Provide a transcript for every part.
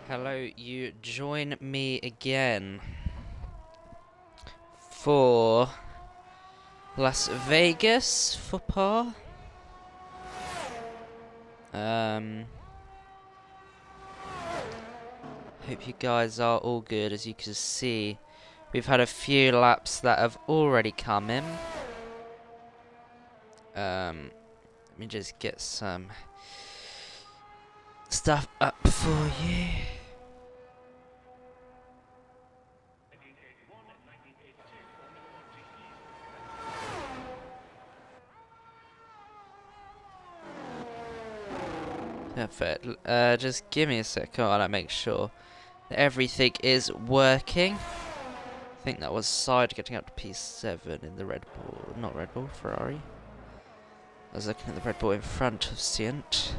Hello, you join me again for Las Vegas football. Hope you guys are all good. As you can see, we've had a few laps that have already come in. Let me just get some stuff up for you. Perfect. Just give me a second while I make sure that everything is working. I think that was side getting up to P7 in the Red Bull, not Red Bull, Ferrari. I was looking at the Red Bull in front of Sient,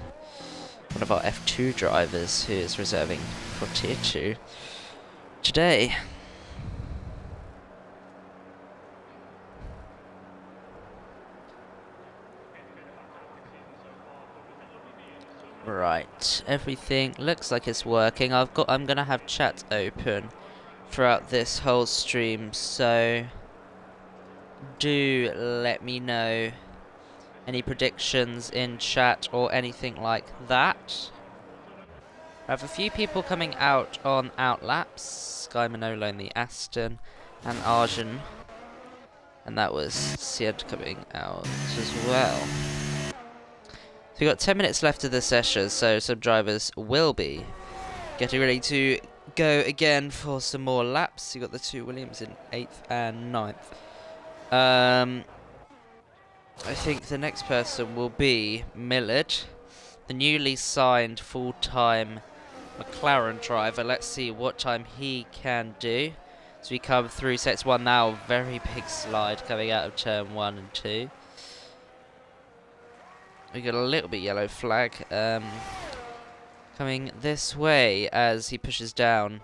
one of our F2 drivers who is reserving for Tier 2 today. Right, everything looks like it's working. I'm gonna have chat open throughout this whole stream, so do let me know any predictions in chat or anything like that. I have a few people coming out on outlaps. Sky Manolo in the S10 and Arjun, and that was Sied coming out as well. So we've got 10 minutes left of the session, so some drivers will be getting ready to go again for some more laps. You got the two Williams in 8th and 9th. I think the next person will be Millard, the newly signed full-time McLaren driver. Let's see what time he can do. So we come through sets 1 now. Very big slide coming out of turn 1 and 2. We got a little bit yellow flag coming this way as he pushes down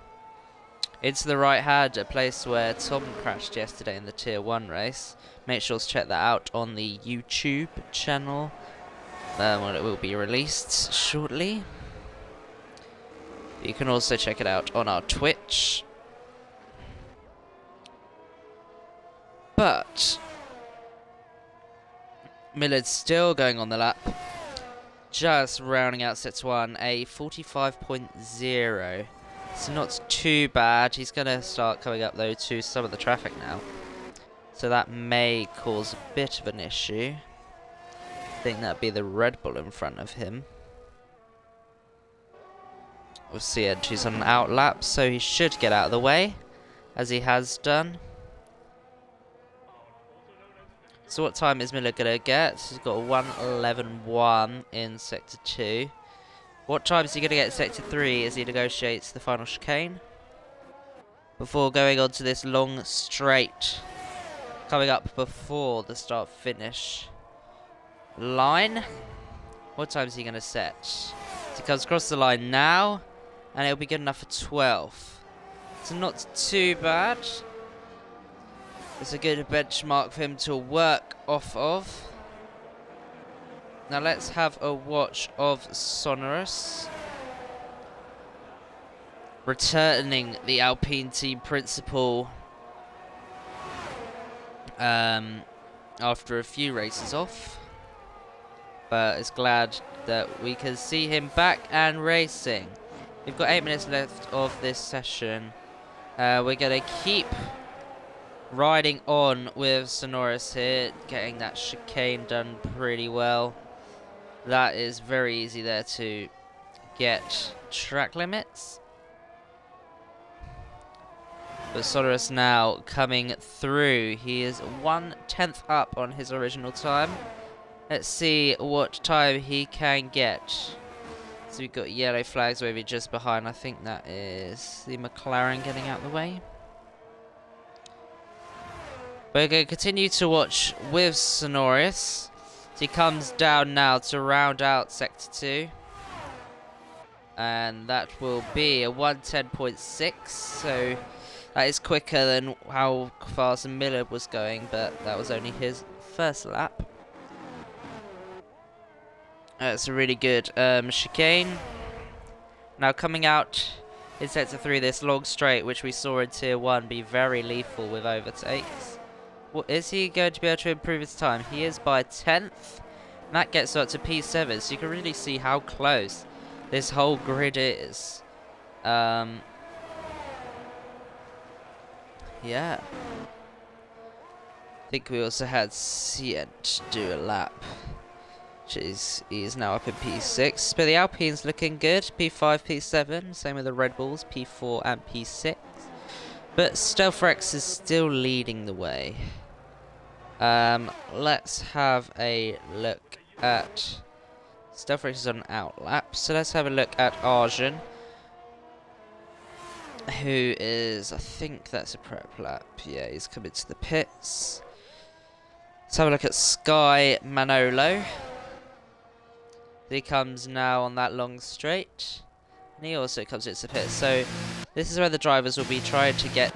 into the right hand, a place where Tom crashed yesterday in the Tier 1 race. Make sure to check that out on the YouTube channel when it will be released shortly. You can also check it out on our Twitch. But Millard's still going on the lap. Just rounding out sets 1, a 45.0. It's not too bad. He's going to start coming up though to some of the traffic now, so that may cause a bit of an issue. I think that'd be the Red Bull in front of him. We'll see it. He's on an out lap, so he should get out of the way, as he has done. So what time is Miller going to get? He's got a 1:11.1 in Sector 2. What time is he going to get in Sector 3 as he negotiates the final chicane? Before going on to this long straight, coming up before the start-finish line. What time is he going to set? So he comes across the line now, and it'll be good enough for 12. So not too bad. It's a good benchmark for him to work off of. Now let's have a watch of Sonorous returning the Alpine team principal after a few races off. But it's glad that we can see him back and racing. We've got 8 minutes left of this session. We're going to keep riding on with Sonorous here, getting that chicane done pretty well. That is very easy there to get track limits. But Sonorous now coming through. He is 1/10 up on his original time. Let's see what time he can get. So we've got yellow flags maybe just behind. I think that is the McLaren getting out of the way. We're going to continue to watch with Sonorous. He comes down now to round out Sector 2. And that will be a 1:10.6. So that is quicker than how fast Miller was going, but that was only his first lap. That's a really good chicane. Now coming out in Sector 3, this long straight, which we saw in Tier 1, be very lethal with overtakes. Well, is he going to be able to improve his time? He is by 10th. And that gets up to P7, so you can really see how close this whole grid is. Yeah. I think we also had Cient do a lap. He's now up in P6. But the Alpine's looking good. P5, P7. Same with the Red Bulls, P4 and P6. But StealthRex is still leading the way. Let's have a look at... StealthRex is on an out lap. So let's have a look at Arjun, who is... I think that's a prep lap. Yeah, he's coming to the pits. Let's have a look at Sky Manolo. He comes now on that long straight, and he also comes into the pit. So this is where the drivers will be trying to get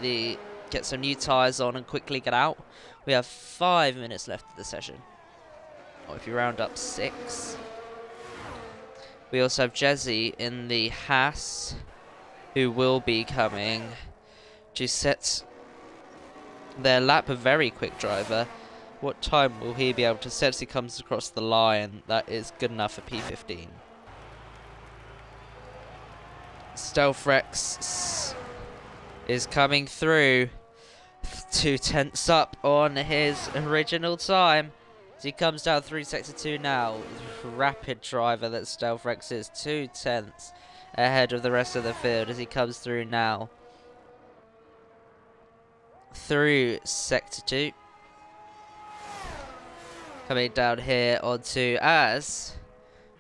some new tyres on and quickly get out. We have 5 minutes left of the session, or if you round up 6. We also have Jezzy in the Haas, who will be coming to set their lap. A very quick driver. What time will he be able to set as he comes across the line? That is good enough for P15. StealthRex is coming through 2/10 up on his original time. As he comes down through Sector 2 now. Rapid driver that StealthRex is, 2/10 ahead of the rest of the field as he comes through now. Through Sector 2. Coming down here onto, as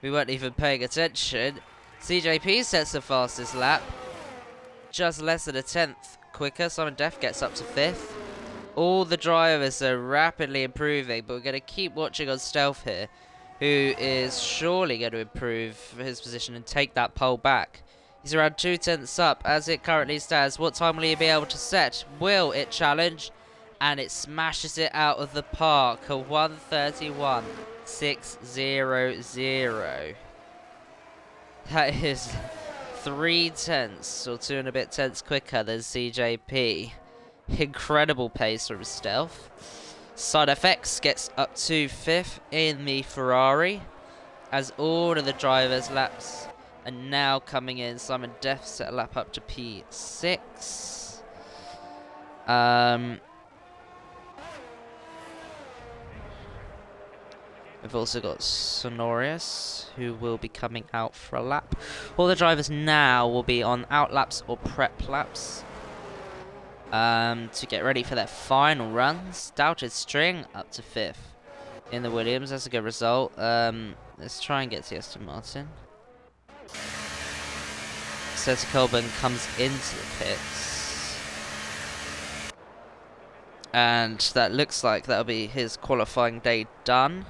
we weren't even paying attention, CJP sets the fastest lap. Just less than a 10th quicker. Simon Def gets up to 5th. All the drivers are rapidly improving, but we're going to keep watching on Stealth here, who is surely going to improve his position and take that pole back. He's around 2/10 up as it currently stands. What time will he be able to set? Will it challenge? And it smashes it out of the park. A 1:31.600. That is 3/10 or 2 and a bit tenths quicker than CJP. Incredible pace from Stealth. Side FX gets up to 5th in the Ferrari, as all of the drivers' laps are now coming in. Simon Def set a lap up to P6. We've also got Sonorius, who will be coming out for a lap. All the drivers now will be on out laps or prep laps to get ready for their final runs. Doubted String up to 5th in the Williams. That's a good result. Let's try and get to Aston Martin. Seta Colburn comes into the pits. And that looks like that'll be his qualifying day done.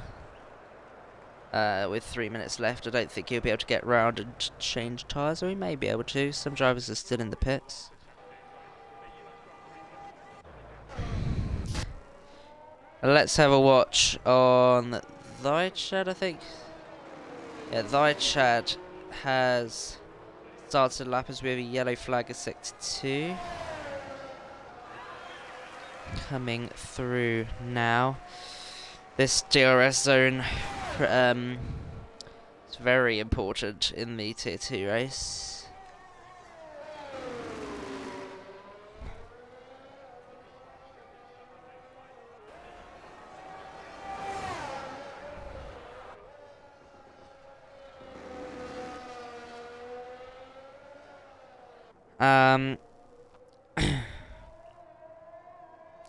With 3 minutes left, I don't think he'll be able to get round and change tyres, or he may be able to. Some drivers are still in the pits. Let's have a watch on Thychad, I think. Yeah, Thychad has started a lap as we have a yellow flag at Sector 2. Coming through now. This DRS zone is very important in the Tier 2 race.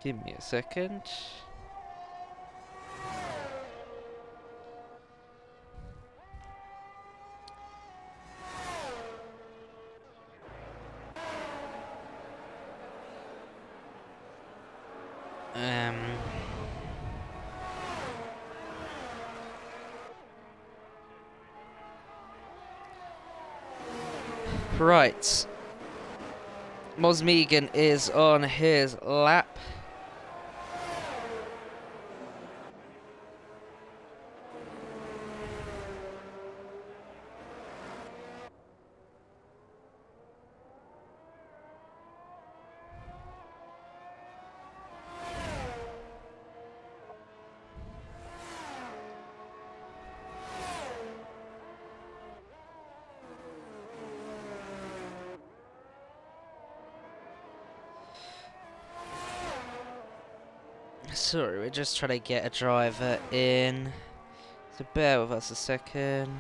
Give me a second. Right. Mosmegan is on his lap. Sorry, we're just trying to get a driver in. So bear with us a second.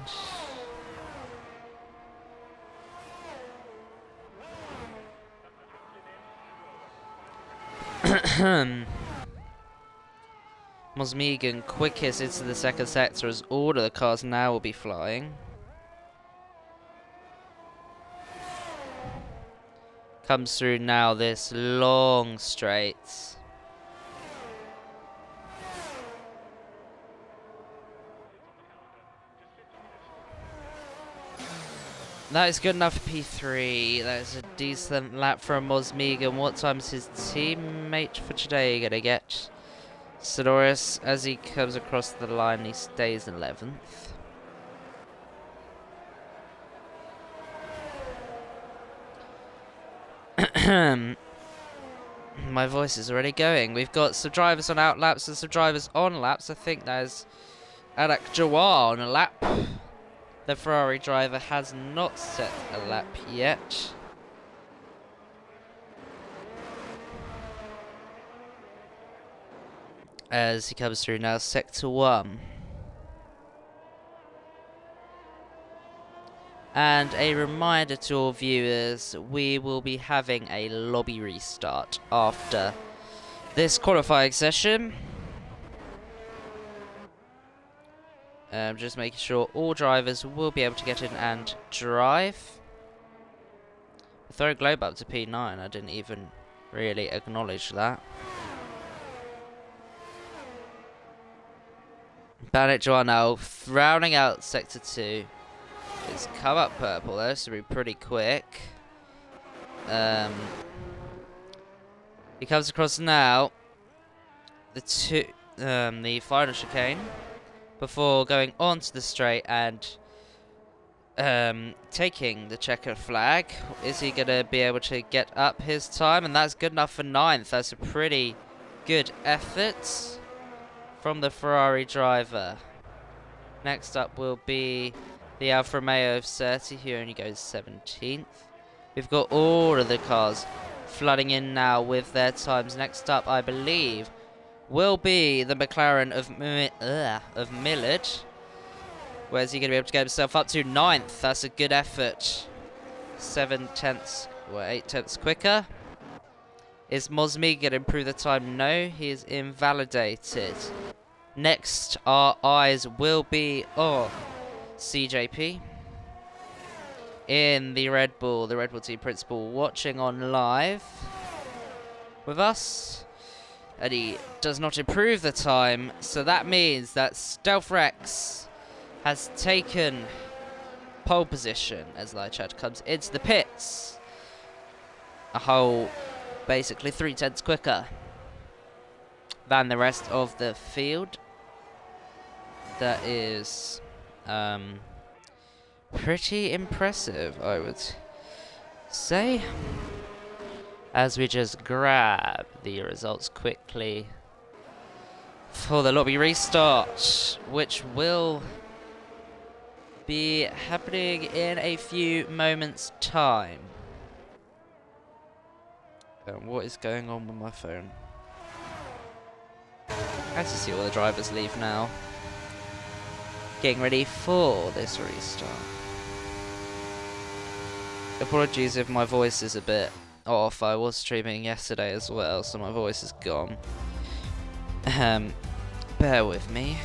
Mosmegan quickest into the second sector as all of the cars now will be flying. Comes through now this long straight. That is good enough for P3. That is a decent lap from Mosmegan. What time is his teammate for today going to get? Sonoris, as he comes across the line, he stays 11th. My voice is already going. We've got some drivers on out laps and some drivers on laps. I think there's Adak Jawar on a lap. The Ferrari driver has not set a lap yet. As he comes through now, Sector 1. And a reminder to all viewers, we will be having a lobby restart after this qualifying session. Just making sure all drivers will be able to get in and drive. Throw Globe up to P9, I didn't even really acknowledge that. Bandit Joanna rounding out Sector 2. It's come up purple though, so we're pretty quick. He comes across now the final chicane before going onto the straight and taking the checkered flag. Is he going to be able to get up his time? And that's good enough for 9th. That's a pretty good effort from the Ferrari driver. Next up will be the Alfa Romeo of 30, who only goes 17th. We've got all of the cars flooding in now with their times. Next up, I believe, will be the McLaren of Millard. Where's he going to be able to get himself up to? 9th. That's a good effort. 8 tenths quicker. Is Mosmegan going to improve the time? No, he is invalidated. Next, our eyes will be on CJP in the Red Bull team principal, watching on live with us. And he does not improve the time, so that means that StealthRex has taken pole position as Lychad comes into the pits. A whole, basically 3 tenths quicker than the rest of the field. That is pretty impressive, I would say. As we just grab the results quickly for the lobby restart, which will be happening in a few moments' time. What is going on with my phone? Nice to see all the drivers leave now. Getting ready for this restart. Apologies if my voice is a bit off. I was streaming yesterday as well, so my voice is gone. Bear with me.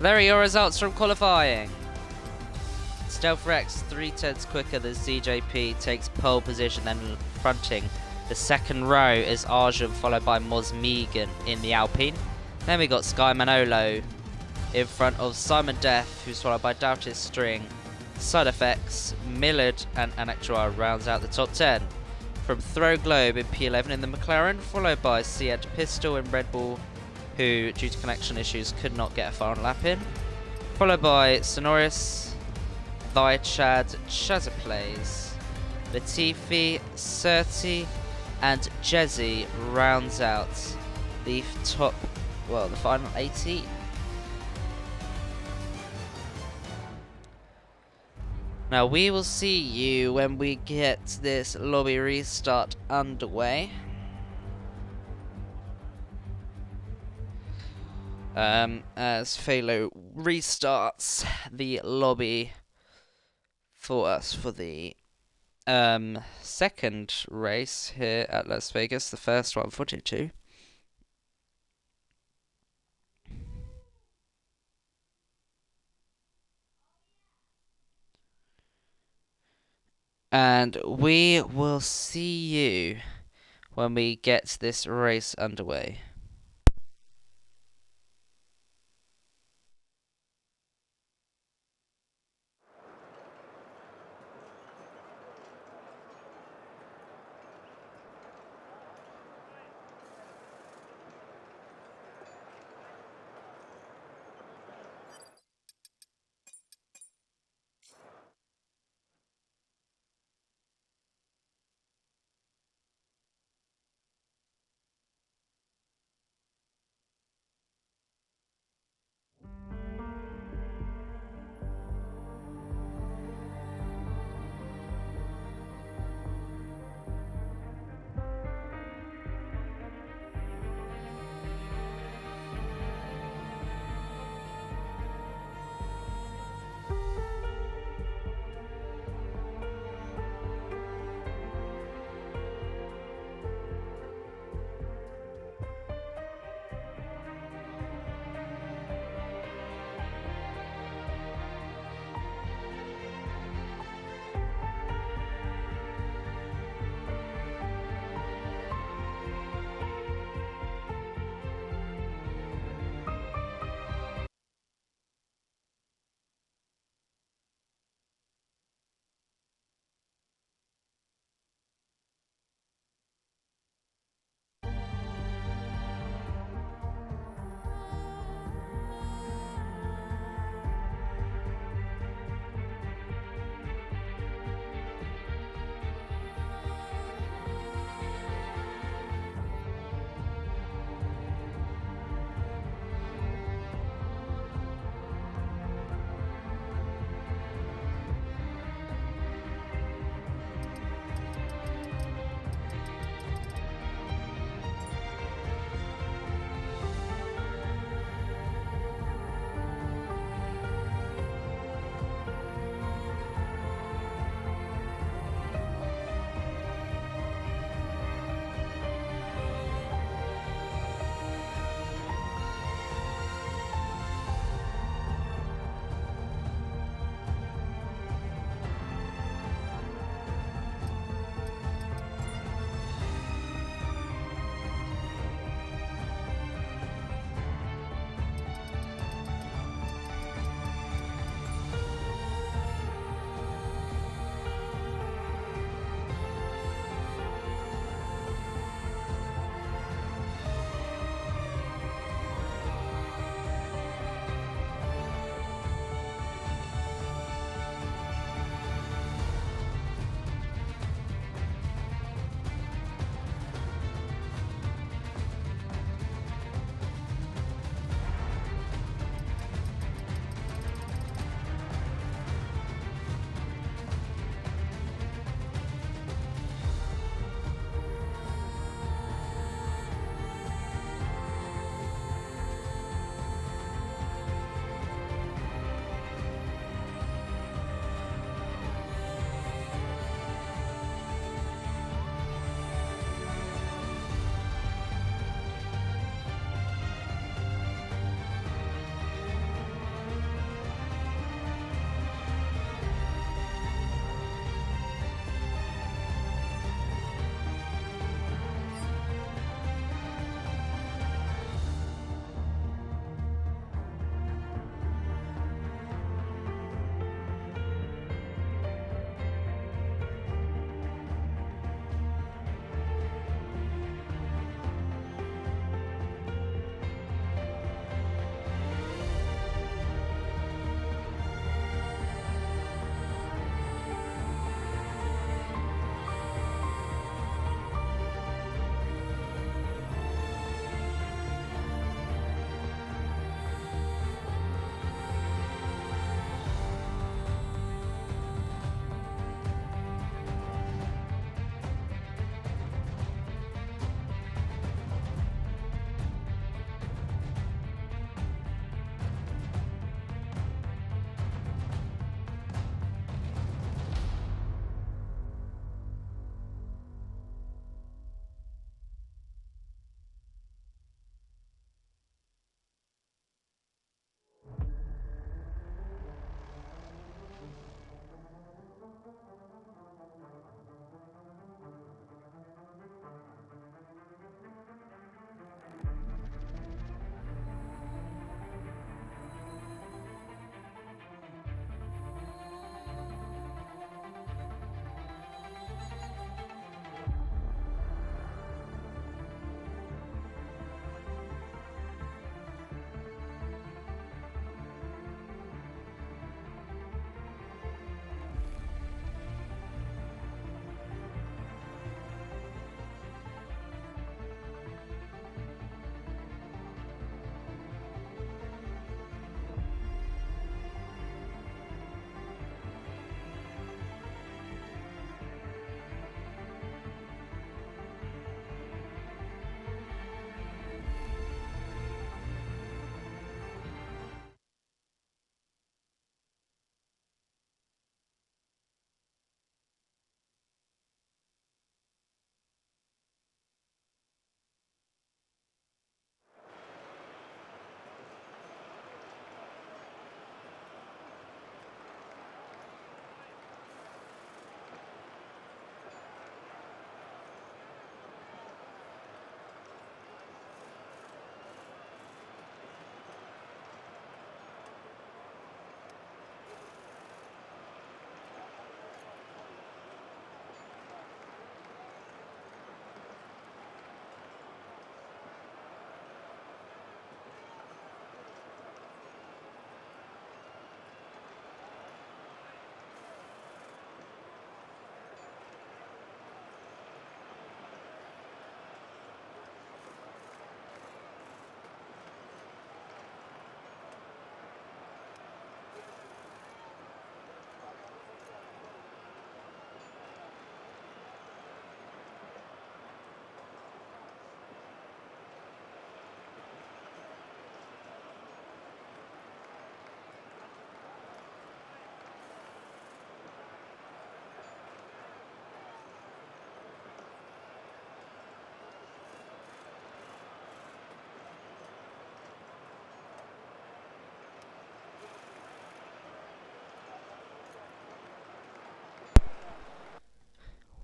There are your results from qualifying. StealthRex 3 tenths quicker than CJP, takes pole position, then fronting the second row is Arjun, followed by Mosmegan in the Alpine. Then we got Sky Manolo in front of Simon Death, who's followed by Doubted String, Side Effects, Millard, and Anakjua rounds out the top 10. From Throw Globe in P11 in the McLaren, followed by Seat Pistol in Red Bull, who, due to connection issues, could not get a final lap in. Followed by Sonoris, Chad, Shazzaplays, Latifi, Surti, and Jezzy rounds out the the final 18. Now we will see you when we get this lobby restart underway. as Phalo restarts the lobby for us for the second race here at Las Vegas, the first one for 2. And we will see you when we get this race underway.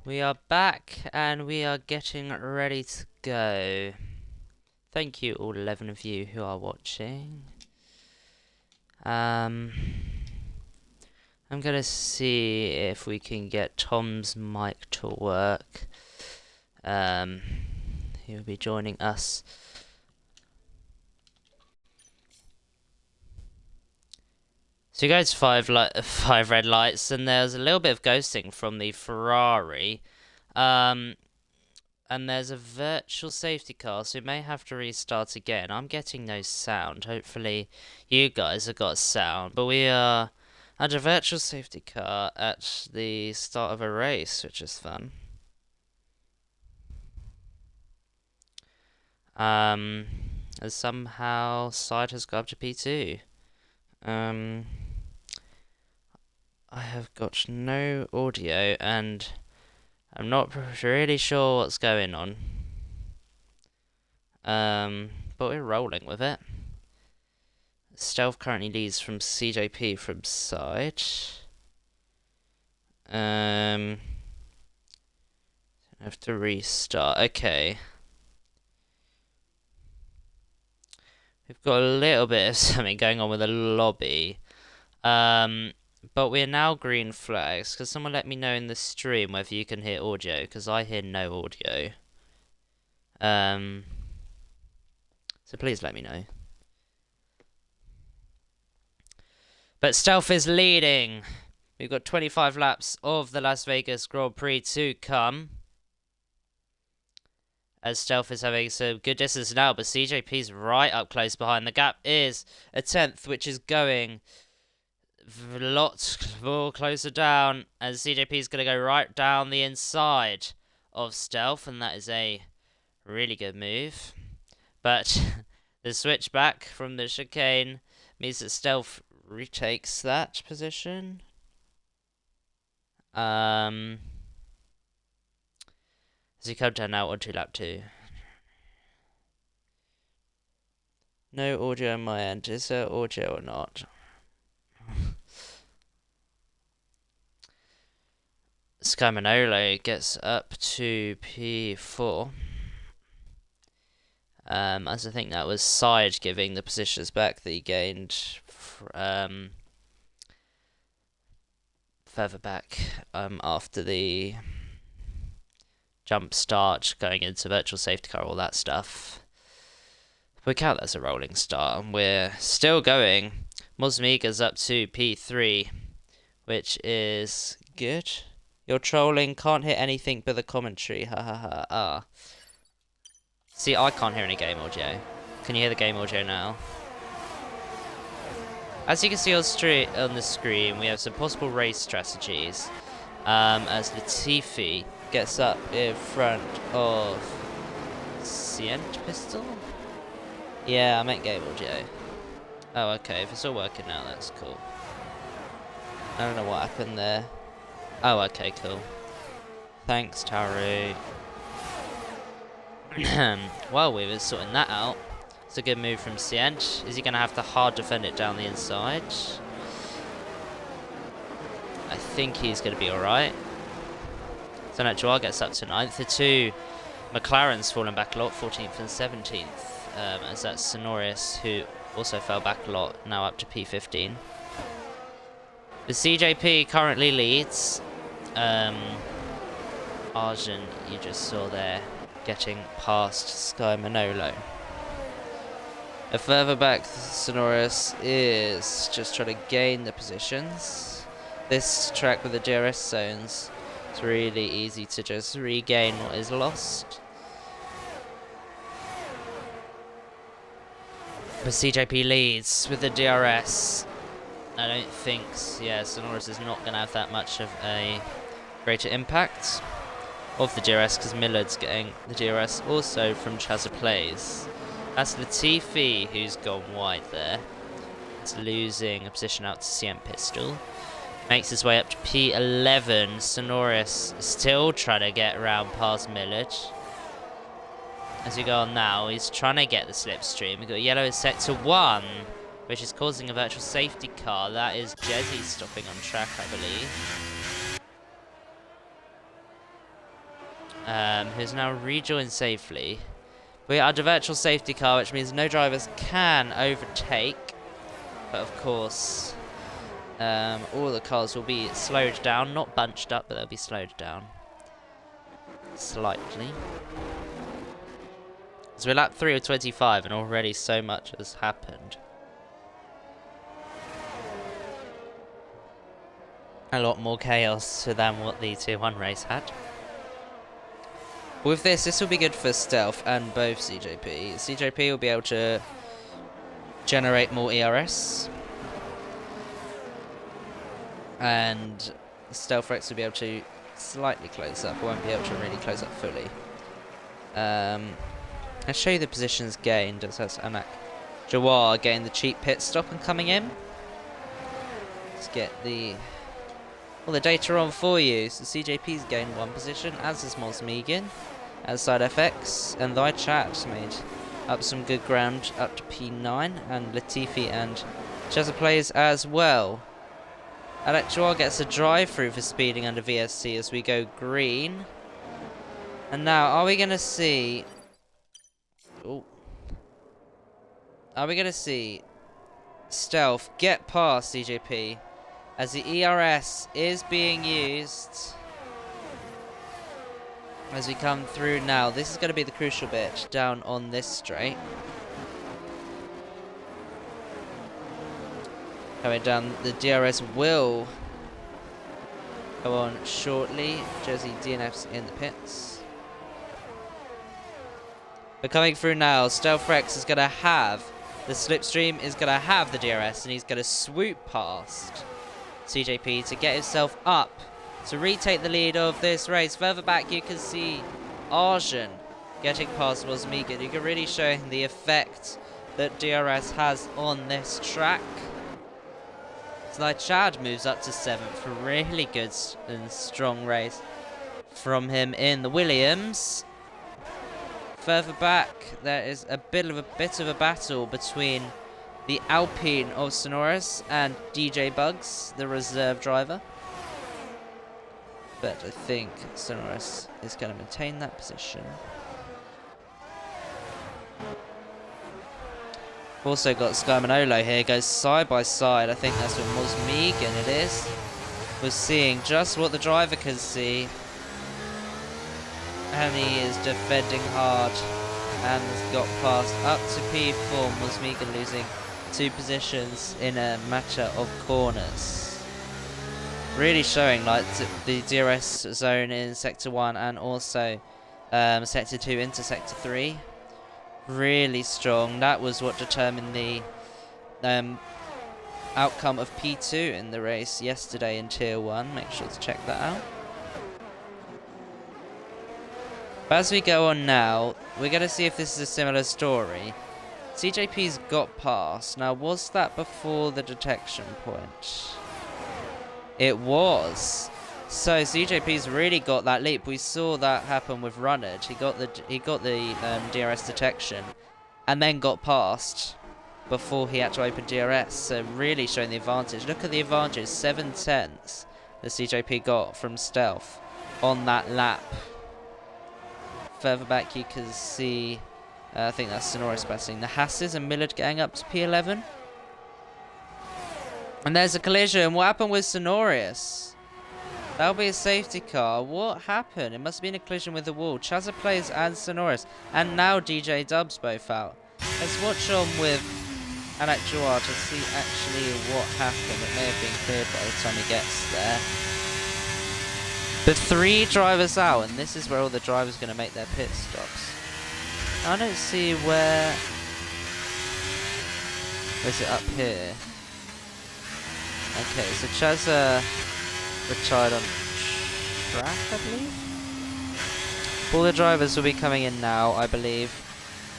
We are back and we are getting ready to go. Thank you all 11 of you who are watching. I'm gonna see if we can get Tom's mic to work. He will be joining us. So you go to five red lights, and there's a little bit of ghosting from the Ferrari. And there's a virtual safety car, so we may have to restart again. I'm getting no sound. Hopefully you guys have got sound. But we are under virtual safety car at the start of a race, which is fun. As somehow side has got up to P2. I have got no audio and I'm not really sure what's going on. But we're rolling with it. Stealth currently leads from CJP from side. I have to restart. Okay. We've got a little bit of something going on with the lobby. But we're now green flags. Because someone let me know in the stream whether you can hear audio. Because I hear no audio. So please let me know. But Stealth is leading. We've got 25 laps of the Las Vegas Grand Prix to come. As Stealth is having some good distance now, but CJP's right up close behind. The gap is a 10th, which is going a lot more closer down. As CJP's going to go right down the inside of Stealth, and that is a really good move. But the switch back from the chicane means that Stealth retakes that position. As he comes down now onto lap 2. No audio on my end. Is there audio or not? Sky Manolo gets up to P4. As I think that was Side giving the positions back that he gained further back after the jump start, going into virtual safety car, all that stuff. We count that as a rolling start, and we're still going. Mosmiga's up to P3, which is good. You're trolling, can't hear anything but the commentary, ha ha ha ah. See, I can't hear any game audio. Can you hear the game audio now? As you can see on the screen, we have some possible race strategies. As Latifi gets up in front of Cient Pistol? Yeah, I meant game audio. Oh, okay, if it's all working now, that's cool. I don't know what happened there. Oh, okay, cool. Thanks, Taru. While we were sorting that out, it's a good move from Cient. Is he going to have to hard defend it down the inside? I think he's going to be alright. So now Joao gets up to 9th. The two McLaren's fallen back a lot, 14th and 17th. As that's Sonoris, who also fell back a lot, now up to P15. The CJP currently leads. Arjun, you just saw there, getting past Sky Manolo. A further back, Sonoris is just trying to gain the positions. This track with the DRS zones, it's really easy to just regain what is lost. But CJP leads with the DRS. I don't think, yeah, Sonoris is not going to have that much of a greater impact of the DRS, because Millard's getting the DRS also from Chazza Plays. That's Latifi who's gone wide there. It's losing a position out to CM Pistol. Makes his way up to P11. Sonoris still trying to get around past Millard. As we go on now, he's trying to get the slipstream. We've got yellow is set to 1, which is causing a virtual safety car. That is Jezzy stopping on track, I believe. who's now rejoined safely. We are under virtual safety car, which means no drivers can overtake. But of course, all the cars will be slowed down, not bunched up, but they'll be slowed down slightly. So we're lap 3 of 25, and already so much has happened. A lot more chaos than what the Tier 1 race had. With this will be good for Stealth and both CJP. CJP will be able to generate more ERS. And StealthRex will be able to slightly close up. Won't be able to really close up fully. I'll show you the positions gained. That's Anak Jawar getting the cheap pit stop and coming in. Let's get all the data on for you. So CJP's gained 1 position, as is Mosmegan, as Side FX, and Thy Chat made up some good ground up to P9, and Latifi and Cheza plays as well. Anak Jawar gets a drive through for speeding under VSC as we go green. And now, are we going to see... Ooh. Are we going to see Stealth get past CJP as the ERS is being used as we come through now? This is going to be the crucial bit down on this straight. Coming down, the DRS will go on shortly. Jersey DNF's in the pits. But coming through now, StealthRex is going to have the slipstream, is going to have the DRS, and he's going to swoop past CJP to get himself up to retake the lead of this race. Further back, you can see Arjun getting past Mosmegan. You can really show the effect that DRS has on this track. So Chad moves up to 7th. A really good and strong race from him in the Williams. Further back, there is a bit of a battle between the Alpine of Sonoris and DJ Bugs, the reserve driver. But I think Sonoris is going to maintain that position. Also got Sky Manolo here, goes side by side. I think that's with Mosmegan it is. We're seeing just what the driver can see. And he is defending hard and has got past up to P4. Mosmegan losing 2 positions in a matter of corners. Really showing like the DRS zone in Sector 1 and also Sector 2 into Sector 3. Really strong. That was what determined the outcome of P2 in the race yesterday in Tier 1. Make sure to check that out. But as we go on now, we're going to see if this is a similar story. CJP's got past. Now, was that before the detection point? It was. So CJP's really got that leap. We saw that happen with Runnard. He got the DRS detection, and then got past before he had to open DRS. So really showing the advantage. Look at the advantage, 7/10 that CJP got from Stealth on that lap. Further back you can see, I think that's Sonoris passing the Hasses and Millard getting up to P11. And there's a collision. What happened with Sonoris? That'll be a safety car. What happened? It must have been a collision with the wall. Chazza Plays and Sonoris. And now DJ Dubs both out. Let's watch on with Anak Jawar to see actually what happened. It may have been cleared by the time he gets there. The 3 drivers out, and this is where all the drivers are going to make their pit stops. I don't see where... Is it up here? Okay, so Chazza retired on track, I believe? All the drivers will be coming in now, I believe.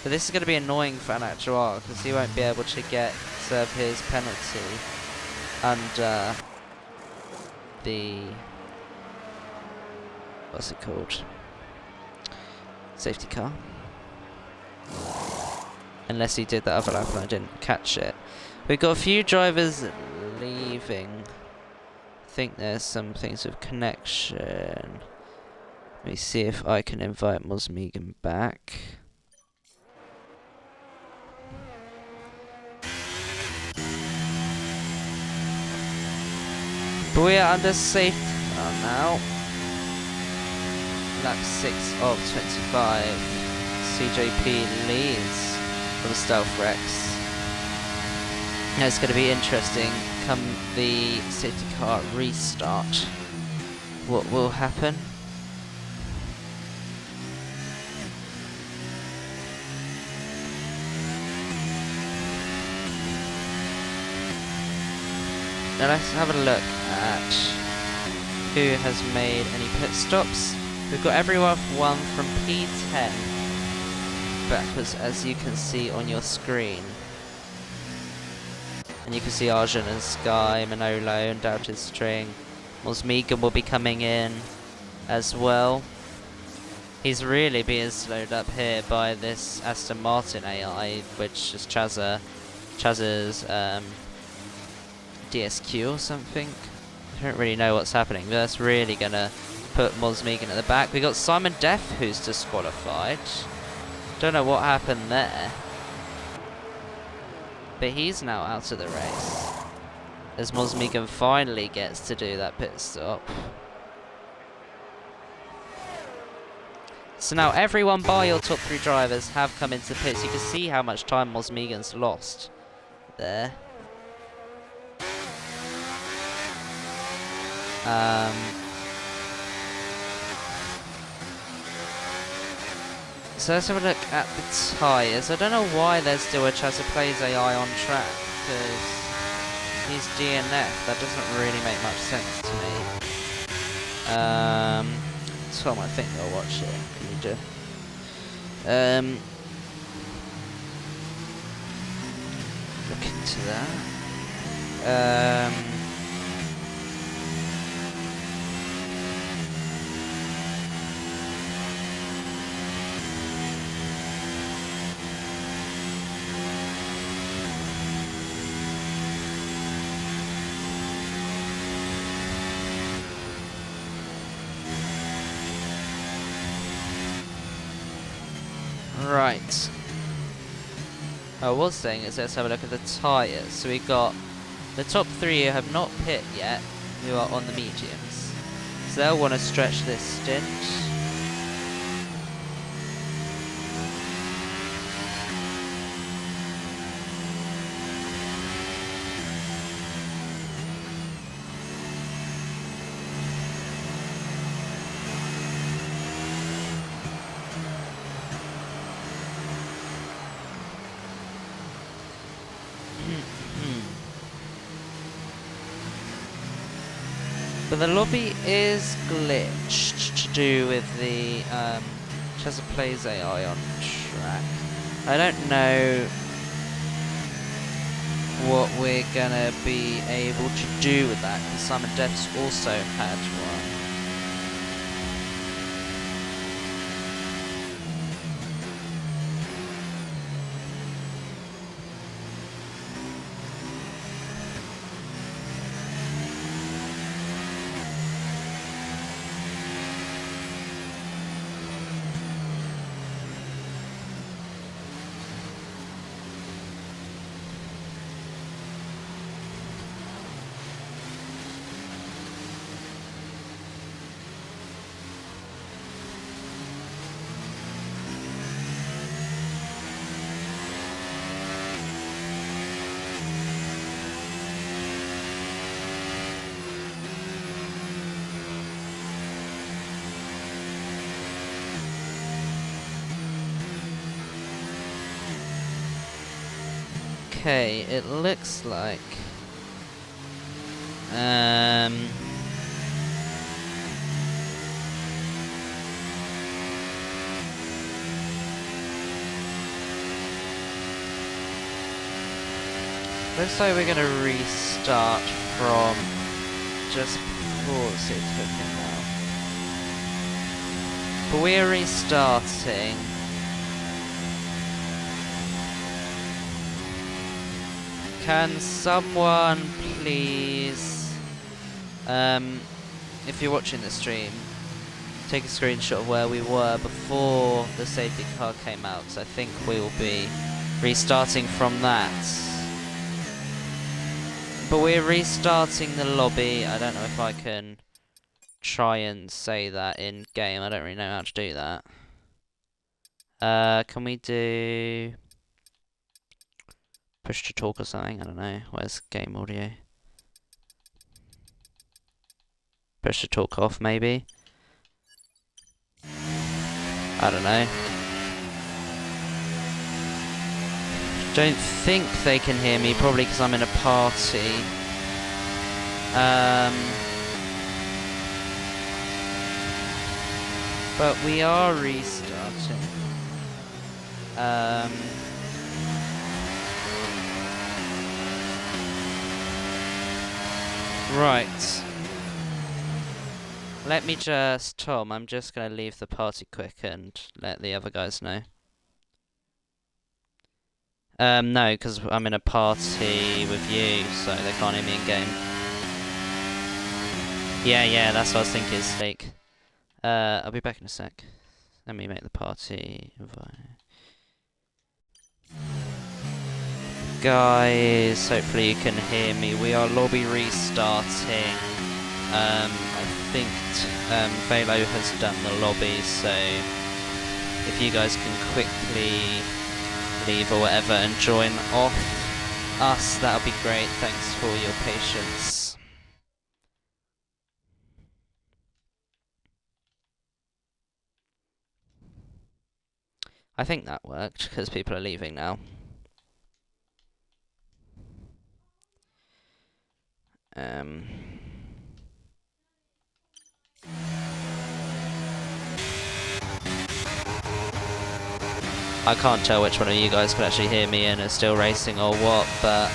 But this is going to be annoying for Anak Jawar, because he won't be able to serve his penalty under the... What's it called? Safety car. Unless he did that other lap and I didn't catch it. We've got a few drivers leaving. I think there's some things with connection. Let me see if I can invite Mosmegan back. But we are under safe now. Lap 6 of 25. CJP leads from StealthRex. Now it's going to be interesting come the safety car restart. What will happen? Now let's have a look at who has made any pit stops. We've got everyone from P10 backwards, as you can see on your screen. And you can see Arjun and Sky, Manolo and Doubted String. Mosmegan will be coming in as well. He's really being slowed up here by this Aston Martin AI, which is Chaz's DSQ or something. I don't really know what's happening, but that's really gonna put Mosmegan at the back. We got Simon Deff, who's disqualified. Don't know what happened there, but he's now out of the race as Mosmegan finally gets to do that pit stop. So now everyone bar your top 3 drivers have come into pits. You can see how much time Mosmegan's lost there. So let's have a look at the tyres. I don't know why there's still a Chazza Plays AI on track, because he's DNF. That doesn't really make much sense to me. Tom, I think I'll watch it. Can you do? Look into that. Right. I was saying is let's have a look at the tyres. So we got the top 3 who have not pit yet, who are on the mediums. So they'll want to stretch this stint. But the lobby is glitched to do with the Chazza Plays AI on track. I don't know what we're gonna be able to do with that, because Simon Deff's also had one. Okay, it looks like looks like we're gonna restart from just before it's cooking now. But we're restarting. Can someone please, if you're watching the stream, take a screenshot of where we were before the safety car came out, because I think we will be restarting from that. But we're restarting the lobby. I don't know if I can try and say that in game. I don't really know how to do that. Can we do push to talk or something? I don't know. Where's game audio? Push to talk off, maybe? I don't know. Don't think they can hear me, probably because I'm in a party. But we are restarting. Right. Let me just, Tom, I'm just going to leave the party quick and let the other guys know. No, because I'm in a party with you, so they can't hear me in game. Yeah, that's what I was thinking, Steak. I'll be back in a sec. Let me make the party. Guys, hopefully you can hear me. We are lobby restarting. I think Velo has done the lobby, so if you guys can quickly leave or whatever and join off us, that'll be great. Thanks for your patience. I think that worked, because people are leaving now. I can't tell which one of you guys can actually hear me and are still racing or what, but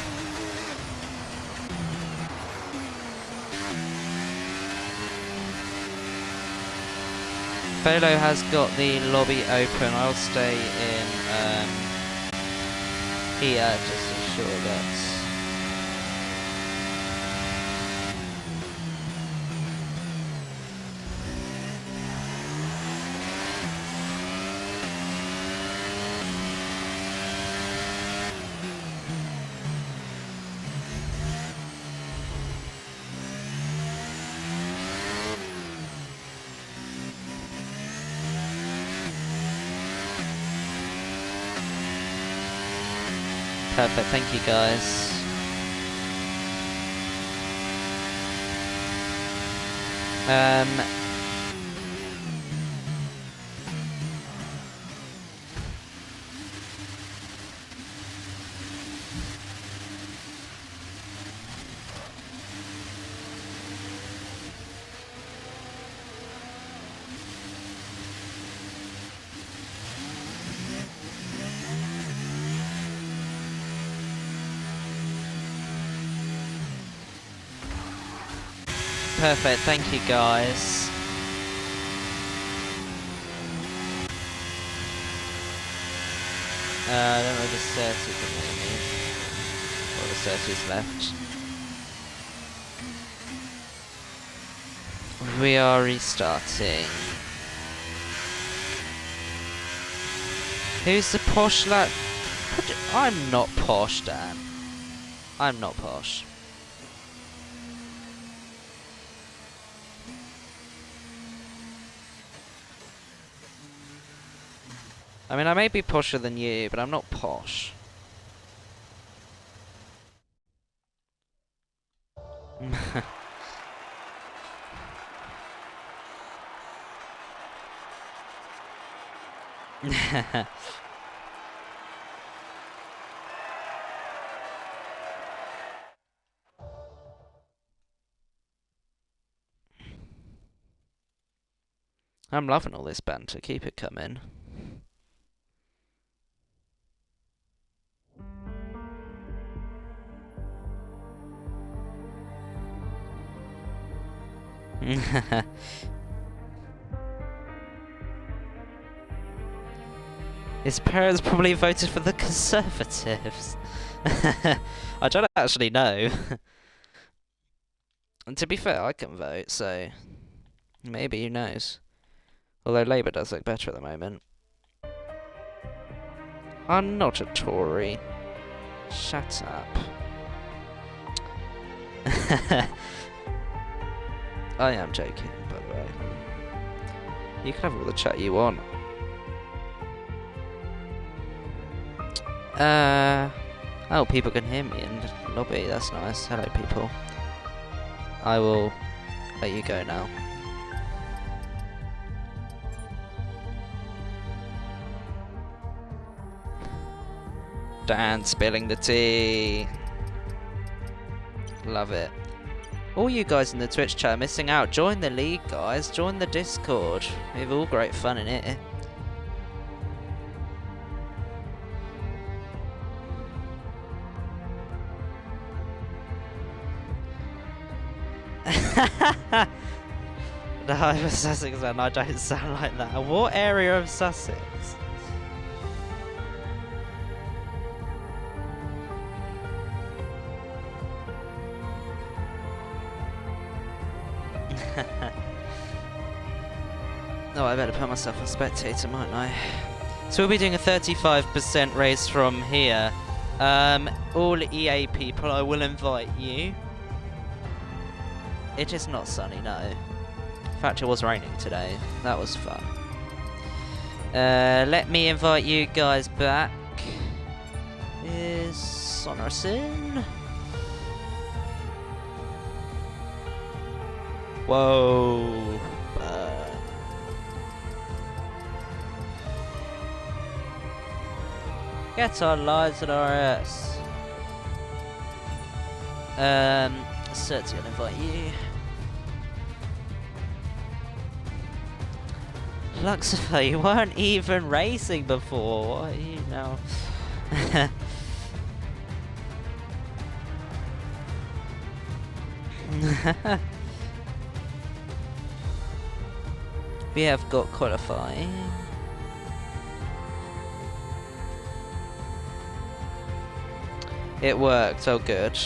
Folo has got the lobby open. I'll stay in here just to ensure that perfect, thank you guys. Perfect, thank you guys. I don't know the 30 can hear me. Or the 30's left. We are restarting. Who's the posh lad? I'm not posh, Dan. I'm not posh. I mean, I may be posher than you, but I'm not posh. I'm loving all this banter. Keep it coming. His parents probably voted for the Conservatives. I don't actually know. And to be fair, I can vote, so maybe, who knows. Although Labour does look better at the moment. I'm not a Tory. Shut up. I am joking, by the way. You can have all the chat you want. Oh, people can hear me in the lobby. That's nice. Hello, people. I will let you go now. Dan spilling the tea. Love it. All you guys in the Twitch chat are missing out. Join the league, guys. Join the Discord. We have all great fun in it. No, I'm a Sussex man. I don't sound like that. What area of Sussex? Oh, I better put myself on spectator, mightn't I? So we'll be doing a 35% race from here. All EA people, I will invite you. It is not sunny, no. In fact, it was raining today. That was fun. Let me invite you guys back. Is Sonerson? Whoa. Get our lives at RS. Cert's gonna invite you. Luxifer, you weren't even racing before. What are you now? We have got qualifying. It worked, oh good.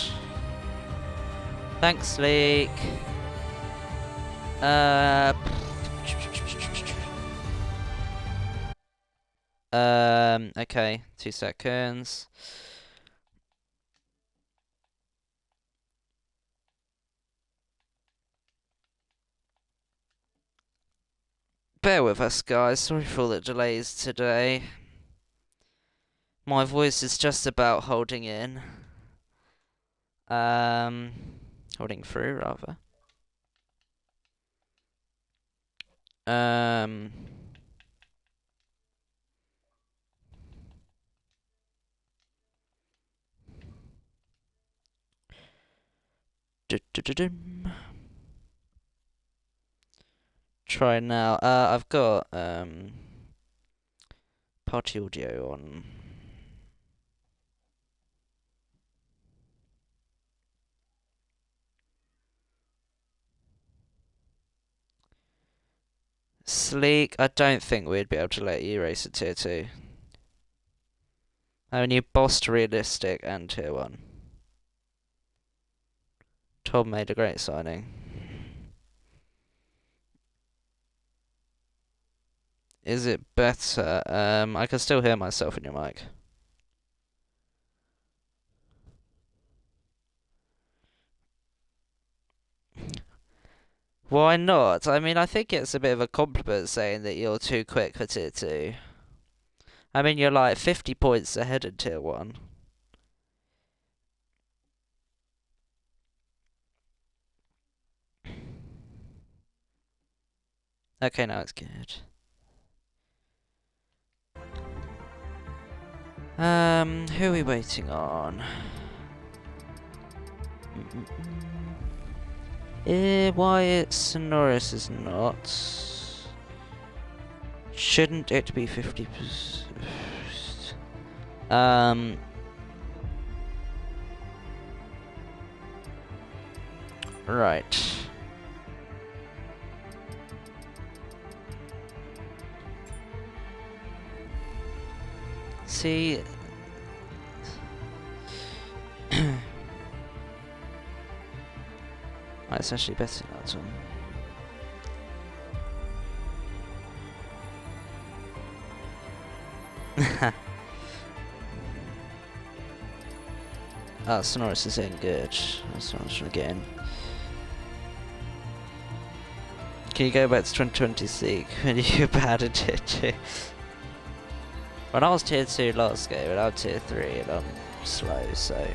Thanks, Leek. Okay, 2 seconds. Bear with us, guys. Sorry for all the delays today. My voice is just about holding in. Holding through, rather. Try now. I've got party audio on. Sleek, I don't think we'd be able to let you race a tier 2. I mean, you bossed realistic and tier 1. Tom made a great signing. Is it better? I can still hear myself in your mic. Why not? I mean, I think it's a bit of a compliment saying that you're too quick for tier 2. I mean, you're like 50 points ahead in tier 1. Okay, now it's good. Who are we waiting on? Why it's Norris is not. Shouldn't it be 50%? Right. See. It's actually better now, Tom. Ah, Sonoris is in good. Sonoris again. Can you go back to 2020 Seek when you were bad at tier 2? When I was tier 2 last game, and I'm tier 3 and I'm slow, so...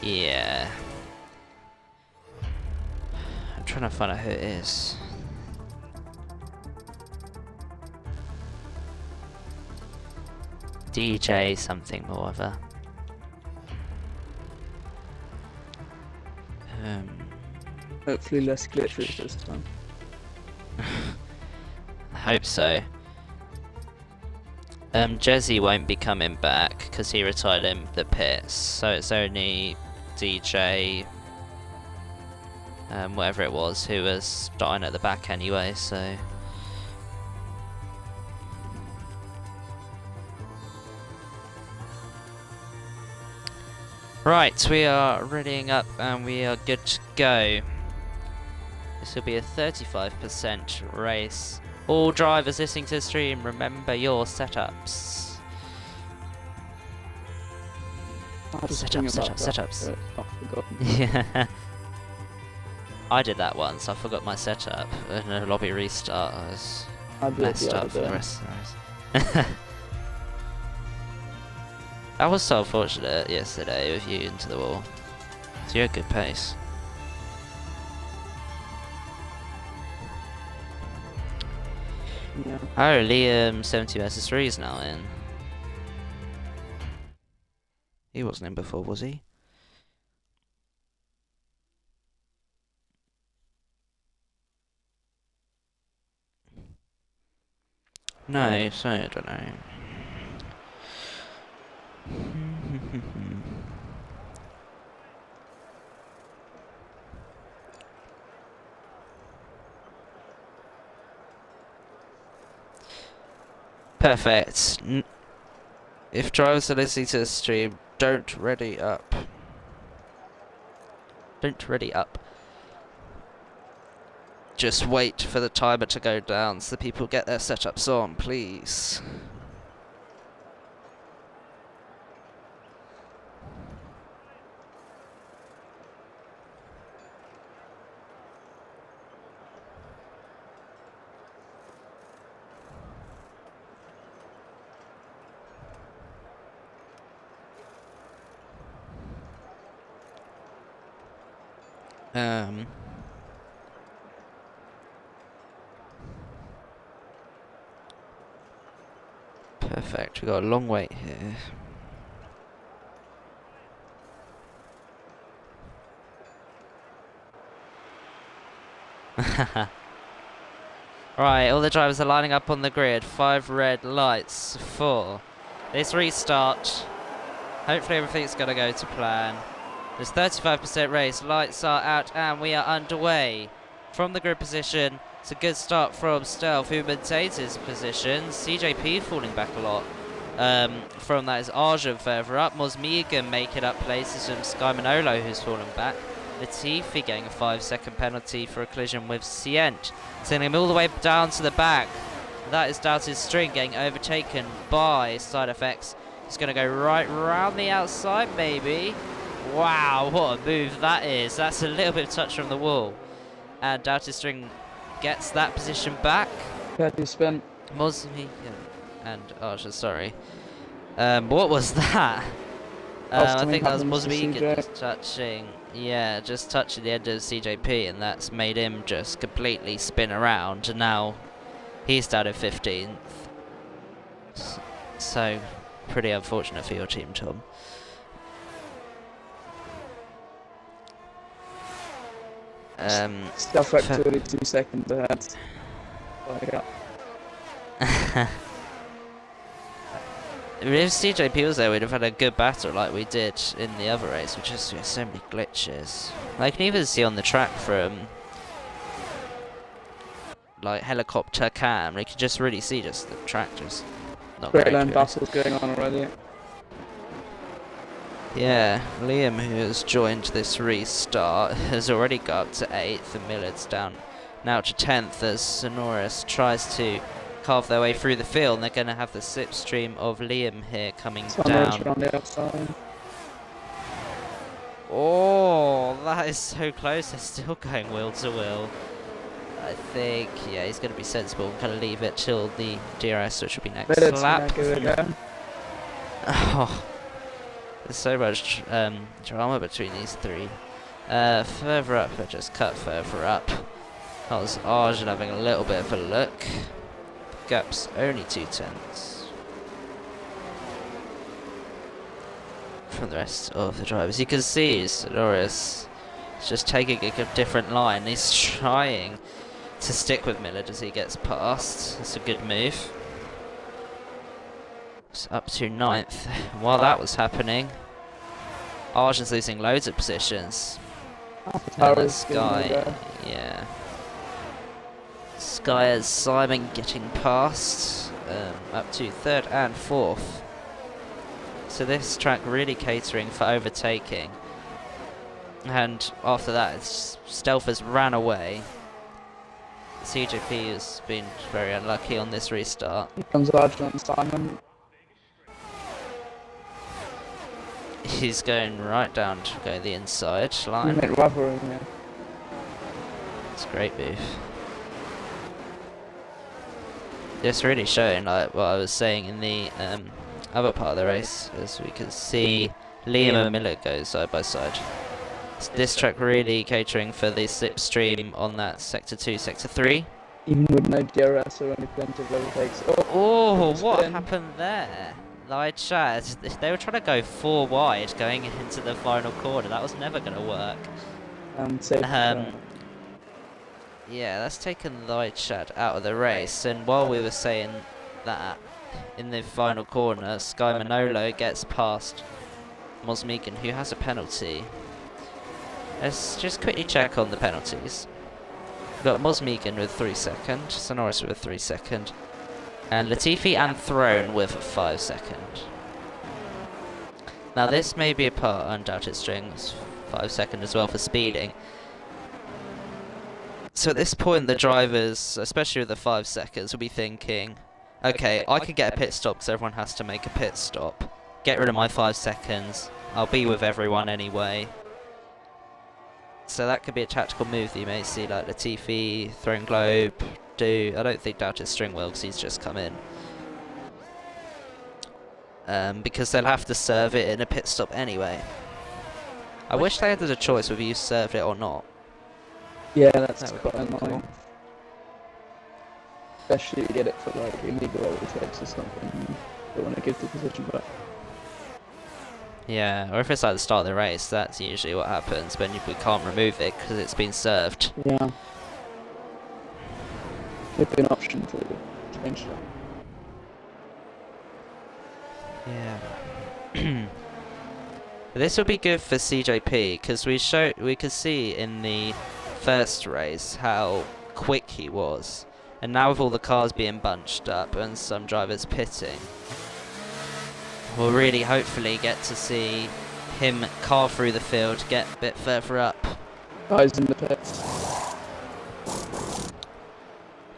Yeah. I'm trying to find out who it is. DJ something or other. Hopefully less glitches this time. I hope so. Jezzy won't be coming back because he retired in the pits, so it's only DJ, whatever it was, who was starting at the back anyway, so... Right, we are readying up and we are good to go. This will be a 35% race. All drivers listening to the stream, remember your setups. Setups. Yeah. I did that once, I forgot my setup in a lobby restart. I was messed up for the rest of the race. I was so fortunate yesterday with you into the wall. So you had good pace. Yeah. Oh, Liam 70 vs 3 is now in. He wasn't in before, was he? No, so I don't know. Perfect. If drivers are listening to the stream, don't ready up. Don't ready up. Just wait for the timer to go down so people get their setups on, please. Perfect, we got a long wait here. Right, all the drivers are lining up on the grid. 5 red lights for this restart. Hopefully everything's gonna go to plan. There's 35% race, lights are out and we are underway. From the grid position, it's a good start from Stealth, who maintains his position. CJP falling back a lot. From that is Arjun further up. Mosmegan making up places from Sky Manolo, who's fallen back. Latifi getting a 5-second penalty for a collision with Cient, sending him all the way down to the back. That is down to his string, getting overtaken by Side Effects. He's going to go right round the outside, maybe. Wow, what a move that is. That's a little bit of touch from the wall. And Doubted String gets that position back. Petty spin. Mosmegan and Archer, sorry. What was that? I think that was Mosmegan just touching, yeah, just touching the end of CJP, and that's made him just completely spin around, and now he's down in 15th. So, pretty unfortunate for your team, Tom. StealthRex 32 seconds ahead. Oh, yeah. If CJP was there, we'd have had a good battle like we did in the other race, which is so many glitches. I can even see on the track from like helicopter cam, you can just really see just the track just Not Great great, lane really. battles going on already. Yeah, Liam, who has joined this restart, has already got up to 8th, and Millard's down now to 10th as Sonoris tries to carve their way through the field. And they're going to have the slipstream of Liam here coming Sunrise down. on the outside. Oh, that is so close. They're still going wheel to wheel. I think, yeah, he's going to be sensible and kind of leave it till the DRS, which will be next Millard's lap. gonna give it a go. Oh, there's so much drama between these three. Further up, but just cut further up. That was Arjun having a little bit of a look. Gap's only 2/10 from the rest of the drivers. You can see Sonoris is just taking a different line. He's trying to stick with Millard as he gets past. It's a good move. It's up to 9th. While that was happening, Arjun's losing loads of positions. And that Sky, yeah. Sky as Simon getting past, up to 3rd and 4th. So this track really catering for overtaking. And after that, Stealth has ran away. CJP has been very unlucky on this restart. Here comes Arjun and Simon. He's going right down to go the inside line. Mid rubber in here. It's a great move. It's really showing like what I was saying in the other part of the race, as we can see Liam and Miller go side by side. This track really catering for the slipstream on that Sector 2, Sector 3. Even with no DRS or any plenty of overtakes. Oh, what happened there? Like Chad, they were trying to go 4 wide going into the final corner. That was never going to work. Yeah, that's taken Light Chad out of the race. And while we were saying that, in the final corner, Sky Manolo gets past Mosmegan, who has a penalty. Let's just quickly check on the penalties. We've got Mosmegan with 3 seconds, Sonoris with 3 seconds, and Latifi and Throne with 5 seconds. Now this may be a part of Undoubted Strings, 5 seconds as well for speeding. So at this point the drivers, especially with the 5 seconds, will be thinking, okay, I could get a pit stop because everyone has to make a pit stop. Get rid of my 5 seconds, I'll be with everyone anyway. So that could be a tactical move that you may see like Latifi, Throne Globe do. I don't think Doubted String will because he's just come in. Because they'll have to serve it in a pit stop anyway. I wish they had a choice whether you served it or not. Yeah, that's That would quite be annoying. cool. Especially if you get it for like illegal overtakes or something. You don't want to give the position back. Yeah, or if it's like the start of the race, that's usually what happens when we can't remove it because it's been served. Yeah. Could be an option to change that. Yeah. This will be good for CJP because we could see in the first race how quick he was, and now with all the cars being bunched up and some drivers pitting, we'll really hopefully get to see him carve through the field, get a bit further up. Guys in the pits.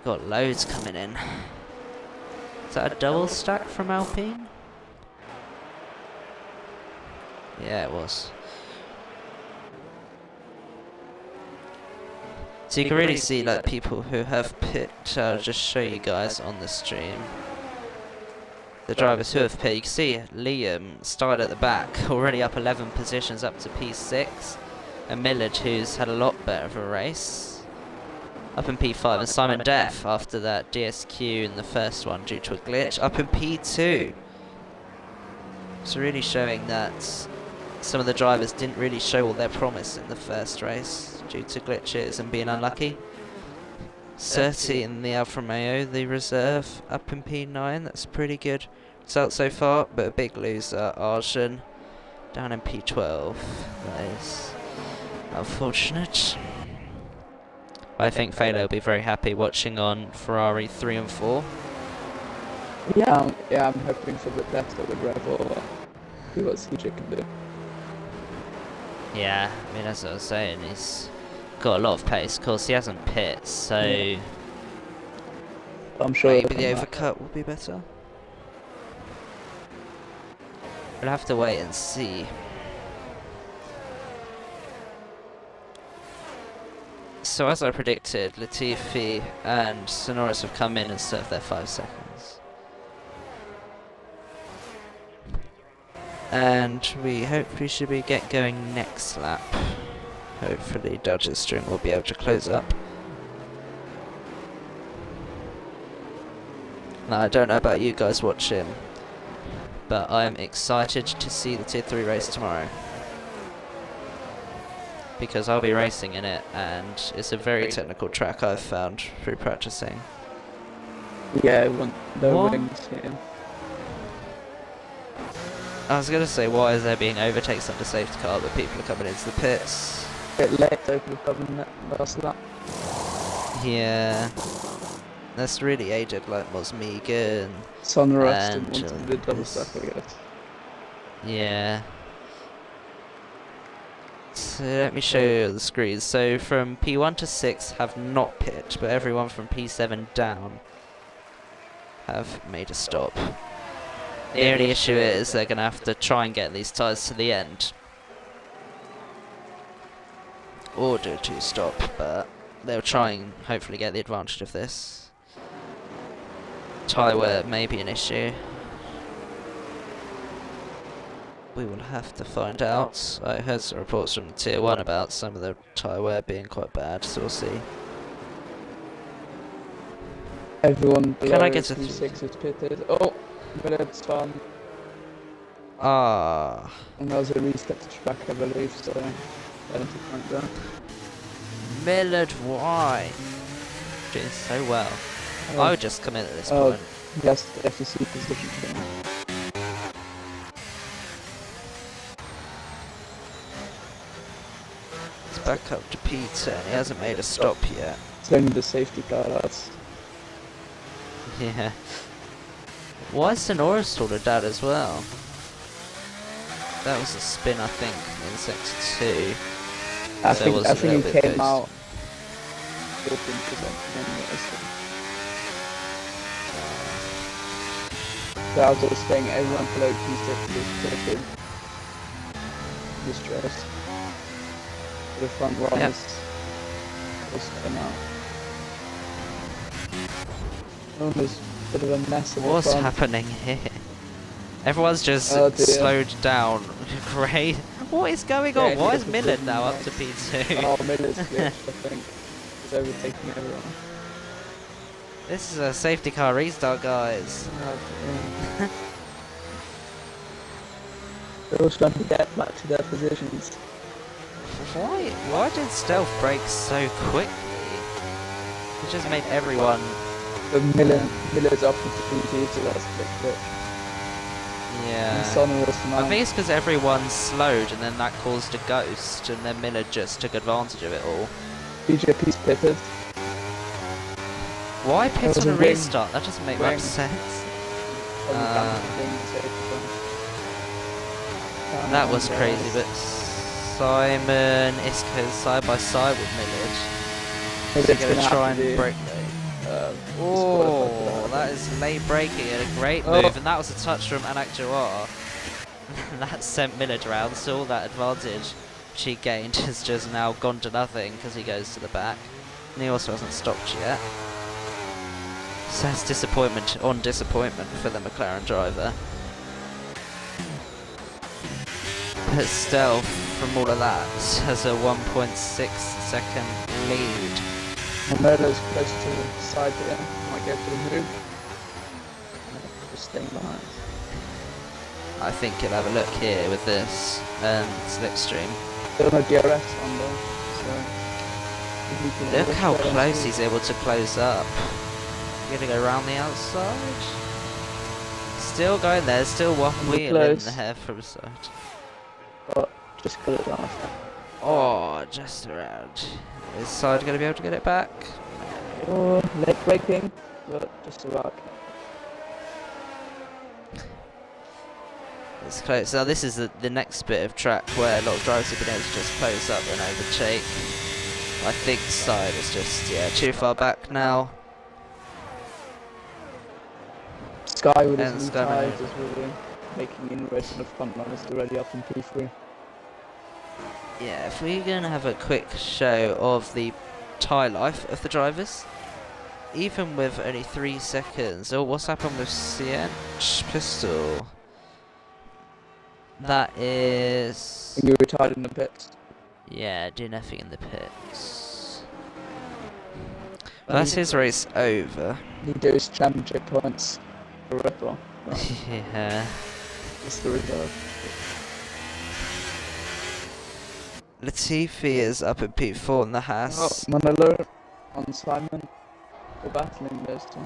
Got loads coming in. Is that a double stack from Alpine? Yeah, it was. So you can really see like people who have pit. I'll just show you guys on the stream. The drivers who have pit. You can see Liam started at the back, already up 11 positions up to P6. And Millard, who's had a lot better of a race, up in P5. And Simon Deff, after that DSQ in the first one due to a glitch, up in P2. It's really showing that some of the drivers didn't really show all their promise in the first race due to glitches and being unlucky. Certi in the Alfa Romeo, the reserve, up in P9. That's a pretty good result so far, but a big loser, Arjun, down in P12. That is unfortunate. I think Falo will be very happy watching on Ferrari 3 and 4. Yeah, I'm hoping for the better with Revel. See what CJ can do. Yeah, I mean, as I was saying, he's got a lot of pace. Of course, he hasn't pit, so Yeah. I'm sure maybe he'll the come back. overcut will be better. We'll have to wait and see. So as I predicted, Latifi and Sonoris have come in and served their 5 seconds. And we hopefully should be get going next lap. Hopefully Dodge's string will be able to close up. Now I don't know about you guys watching, but I'm excited to see the Tier 3 race tomorrow. Because I'll be racing in it, and it's a very technical track I've found through practicing. Yeah, I want the What? wings here. I was gonna say, why is there being overtakes under safety car, but people are coming into the pits? A bit late though for the covering that last lap. Yeah, that's really aided like Mosmiga Sonoros and didn't want to do double this- stack, I guess. yeah. So let me show you the screens. So from P1 to 6 have not pit, but everyone from P7 down have made a stop. The only issue is they're going to have to try and get these tyres to the end. Or do a 2-stop, but they'll try and hopefully get the advantage of this. Tyre wear may be an issue. We will have to find out. I heard some reports from Tier 1 about some of the tyre wear being quite bad, so we'll see. Everyone below Can I get a P6 is pitted. Oh, Miller's fun. Ah, And that was a reset to track, I believe, so I don't think that. Millard White. Doing so well. I would just come in at this Oh, point. yes, the FTC position change. It's back up to P10. He hasn't made a stop yet. It's only the safety car that's... Yeah. Why is Sonora still a dad as well? That was a spin, I think, in sector 2. I So it was a think little it bit came close. out 14% anyway, so I was just saying everyone below P6 is pitted. This race. The front runners just came out. Oh, there's a bit of a mess in the What's front. happening here? Everyone's just Oh dear. slowed down. Great. What is going on? Yeah, Why he is got the Millard big now up mess. to P2? Oh, Miller's glitched, I think. He's overtaking everyone. This is a safety car restart, guys. Yeah. They're all trying to get back to their positions. Why did Stealth break so quickly? It just made everyone... But Miller's up into P2, so that's a bit quick. And Yeah. Sonoros I think it's because everyone slowed and then that caused a ghost and then Millard just took advantage of it all. BJP's pitted. Why There pit was on a a wing. restart? That doesn't make Wing. much sense. That was crazy, but Simon Isco's side by side with Millard. He's going to try and break. Oh, that is late braking and a great move, and that was a touch from Anak Jawar. That sent Millard around, so all that advantage she gained has just now gone to nothing because he goes to the back. And he also hasn't stopped yet. So that's disappointment on disappointment for the McLaren driver. But Stealth, from all of that, has a 1.6 second lead. Miller's close to the side here. Might go for the move. Just staying behind. I think he'll have a look here with this slipstream. Still no DRS on there, so... if he can Look push how that on close speed. he's able to close up. Gonna go around the outside. Still going there, still one Really wheel in close. there from the side. But just cut it off. Oh, just around. Is side gonna be able to get it back? Oh, late braking, but just about. It's close. Now this is the next bit of track where a lot of drivers have been able to just close up and overtake. I think side is just, yeah, too far back now. Sky with his And new Sky tyres is really making inroads on the front runners already up in P3. Yeah, if we're going to have a quick show of the tyre life of the drivers, even with only 3 seconds. Oh, what's happened with CN Pistol? That is... He retired in the pits. Yeah, do nothing in the pits. That's his race over. He does championship points for Red Bull. Yeah. It's the reserve. Latifi is up at P4 in the Haas. Manolo on Simon. We're battling those two.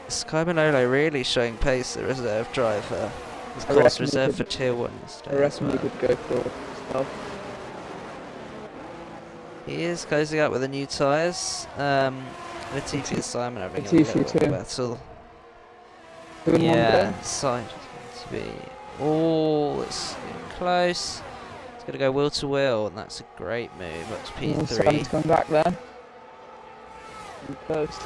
Sky Manolo really showing pace, the reserve driver. Of course, reserve for tier 1 I reckon we could go for stealth. He is closing up with the new tyres. Latifi and Simon are having a Latifi little too. battle. 2 in 1 Yeah, go. side is going to be... Oh, it's getting close. It's going to go wheel to wheel, and that's a great move up to P3. Simon's coming back there. Close.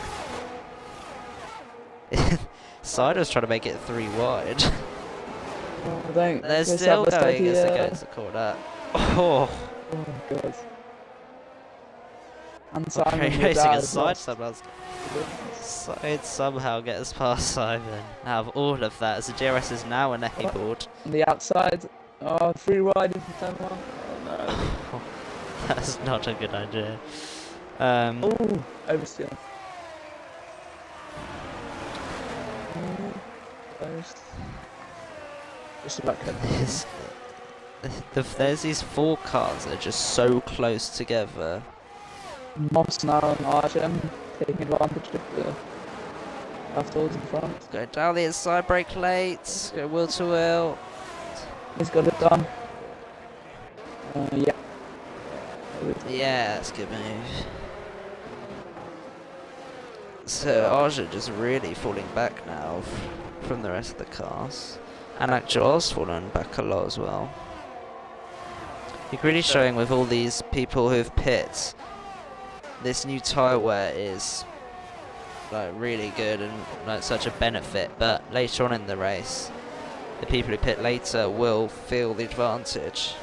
Side was trying to make it 3 wide. Oh, don't. They're Let's still have a going steady, as they go into the corner. Oh, Oh my god. And okay, Simon with racing that aside, as well. Side somehow gets past Simon. Out of all of that, as the DRS is now enabled. On the outside. Oh, 3 wide into turn 1. Oh no. That's not a good idea. Oh, oversteer. Close. Just about cut. There's these 4 cars that are just so close together. Moss now and Argem taking advantage of the afterwards in front. Go down the inside, brake late, go wheel to wheel. He's got it done. Yeah. Yeah, that's a good move. So Arja just really falling back now from the rest of the cars. And actually Oz falling back a lot as well. You're really showing with all these people who've pit, this new tyre wear is like really good and like such a benefit, but later on in the race, the people who pit later will feel the advantage.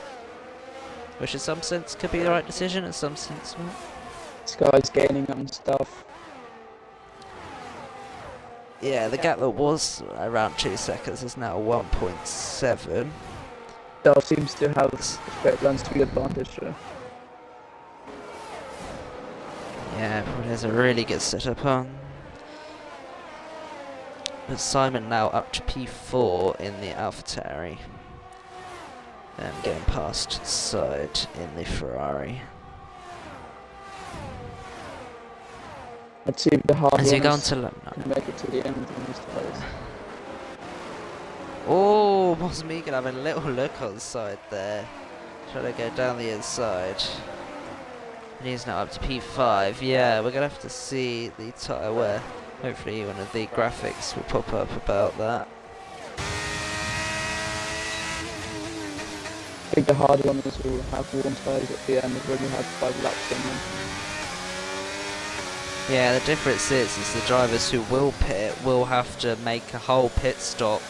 Which in some sense could be the right decision, in some sense not. This guy's gaining on stuff. Yeah, the gap that was around 2 seconds is now 1.7. Dell seems to have straight runs to the advantage. Yeah, probably has a really good setup on. But Simon now up to P4 in the AlphaTauri. And getting past Side in the Ferrari. Let's see if the hard As you go on runners to London. can make it to the end in this place. Oh, Mosmigan having a little look on Side there. Trying to go down the inside. And he's now up to P5. Yeah, we're going to have to see the tyre wear. Hopefully one of the graphics will pop up about that. I think the hard runners will have warm tyres at the end. They've already had 5 laps on them. Yeah, the difference is the drivers who will pit will have to make a whole pit stop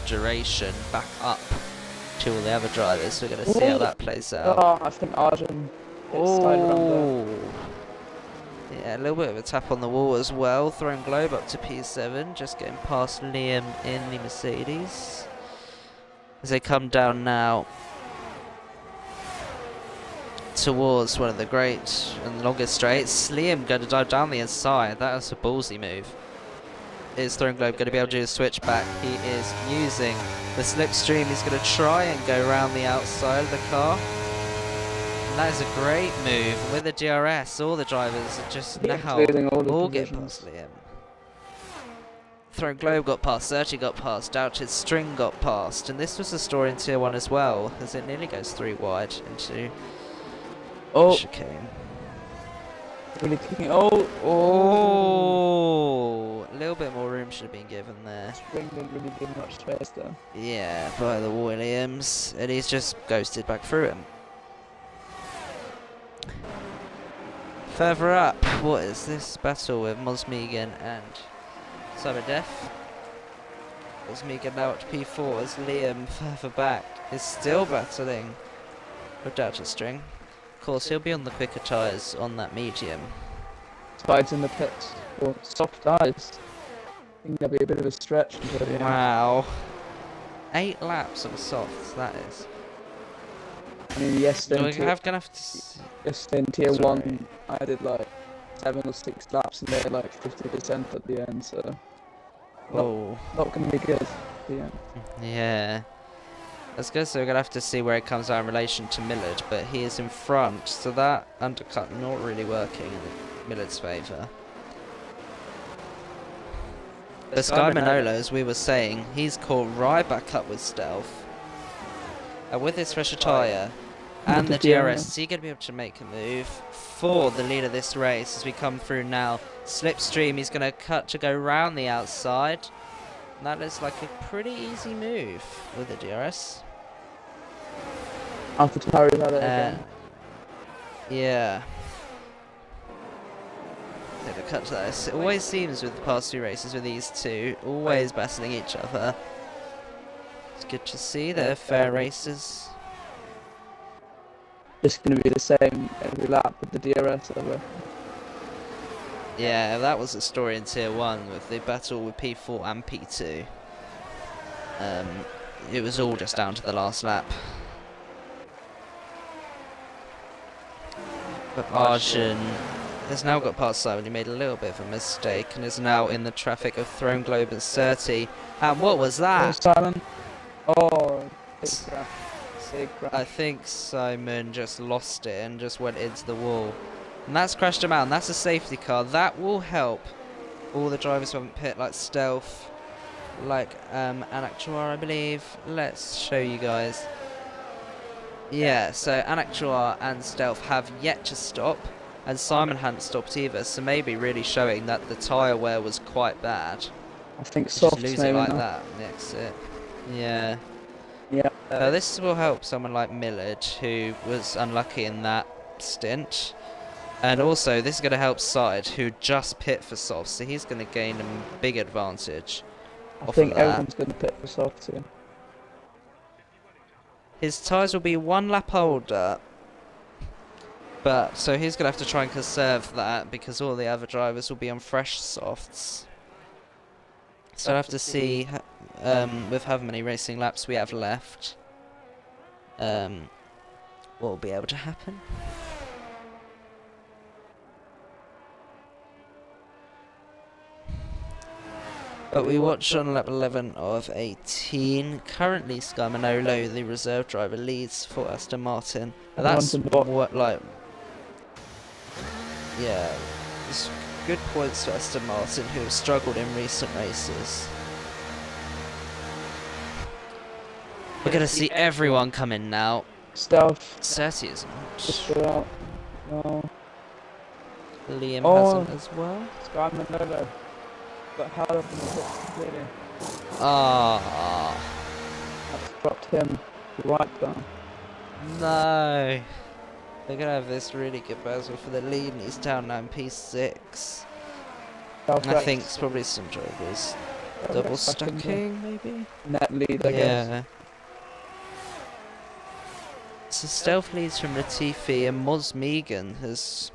duration back up to all the other drivers. So we're going to see how that plays out. Oh, I think Arjun hits side around there. Oh, yeah, a little bit of a tap on the wall as well. Throwing Globe up to P7, just getting past Liam in the Mercedes. As they come down now towards one of the great and longest straights. Liam going to dive down the inside. That was a ballsy move. Is Throwing Globe going to be able to do a switch back? He is using the slipstream. He's going to try and go around the outside of the car. And that is a great move. And with the DRS, all the drivers are just now all get past Liam. Throwing Globe got past, Sergi got past, Doubted String got past. And this was the story in Tier 1 as well, as it nearly goes 3 wide into chicane. Really kicking. Oh, a little bit more room should have been given there. Spring didn't really give much space though. Yeah, by the Williams, and he's just ghosted back through him. Further up, what is this battle with Mosmegan and Simon Def? Mosmegan now up to P4 as Liam further back is still battling with Delta String. Of course, he'll be on the quicker tyres on that medium. Tides in the pits, or soft tyres. I think there'll be a bit of a stretch until the end. Wow. 8 laps of softs, that is. I mean, the So we're S10 gonna have to S10 tier Sorry. 1, I did like 7 or 6 laps and they're like 50% at the end, so not going to be good at the end. Yeah. That's good, so we're going to have to see where it comes out in relation to Millard, but he is in front, so that undercut not really working in Millard's favour. The Sky Manolo, as we were saying, he's caught right back up with Stealth. And with his fresher tyre and the DRS, is he going to be able to make a move for the lead of this race as we come through now? Slipstream, he's going to cut to go round the outside. And that is like a pretty easy move with the DRS. After Tyree had it again. Yeah. Never cut to that. It always seems with the past 2 races with these two, always battling each other. It's good to see they're fair races. Just going to be the same every lap with the DRS over. Yeah, that was the story in Tier 1 with the battle with P4 and P2. It was all just down to the last lap. But Arjun has now got past Simon. He made a little bit of a mistake and is now in the traffic of Throne Globe and 30. And what was that? Simon? Oh, big crash. Big crash. I think Simon just lost it and just went into the wall. And that's crashed him out, and that's a safety car. That will help all the drivers from pit, like Stealth, like Anak Chouar, I believe. Let's show you guys. Yeah, so Anak Chouar and Stealth have yet to stop, and Simon hadn't stopped either, so maybe really showing that the tyre wear was quite bad. I think Just soft lose maybe it like not. that on the exit. Yeah. Yeah. This will help someone like Millard, who was unlucky in that stint. And also, this is going to help Side, who just pit for soft, so he's going to gain a big advantage. I think everyone's going to pit for soft too. His tyres will be 1 lap older, but so he's going to have to try and conserve that because all the other drivers will be on fresh softs. So I'll have to see with how many racing laps we have left what will be able to happen. But we watch on lap 11 of 18. Currently, Sky Manolo, the reserve driver, leads for Aston Martin. And that's what, like, yeah, it's good points for Aston Martin, who have struggled in recent races. We're gonna see everyone come in now. Stealth. Cersei isn't. Just out. No. Liam Oh. hasn't as well. Sky Manolo. Got held up in the pits completely. Ah, That's dropped him right down. no. They're gonna have this really good battle for the lead, and he's down now in P6. And I think it's probably some drivers double stacking, maybe? Net lead, I guess. Yeah. So Stealth leads from Latifi, and Moz Megan has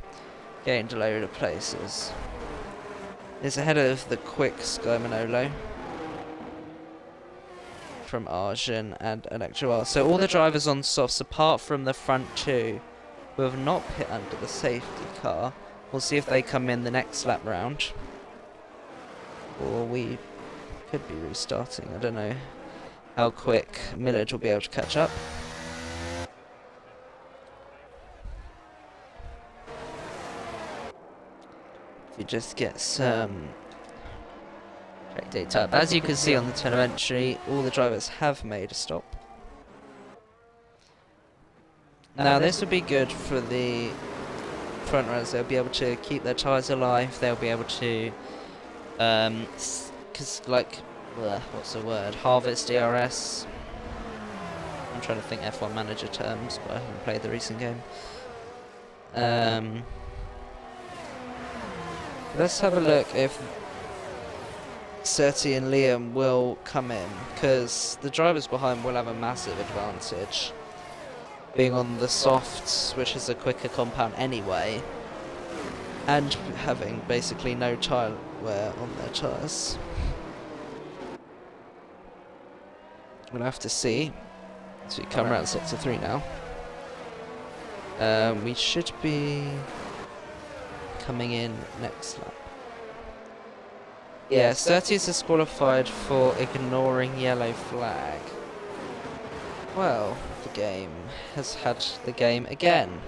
gained a load of places. Is ahead of the quick Sky Manolo from Arjun and Electro. So all the drivers on softs, apart from the front 2, who have not pit under the safety car. We'll see if they come in the next lap round. Or we could be restarting. I don't know how quick Millard will be able to catch up. If you just get some track data up. As you can see on the telemetry, all the drivers have made a stop. Now this would be good for the front runners. They'll be able to keep their tyres alive. They'll be able to like, what's the word? Harvest DRS. I'm trying to think F1 manager terms, but I haven't played the recent game. Let's have a look if Seti and Liam will come in, because the drivers behind will have a massive advantage, being on the softs, which is a quicker compound anyway, and having basically no tyre wear on their tyres. We'll have to see. So we come around sector 3 now. We should be coming in next lap. Yeah, 30 is disqualified for ignoring yellow flag. Well, the game has had the game again.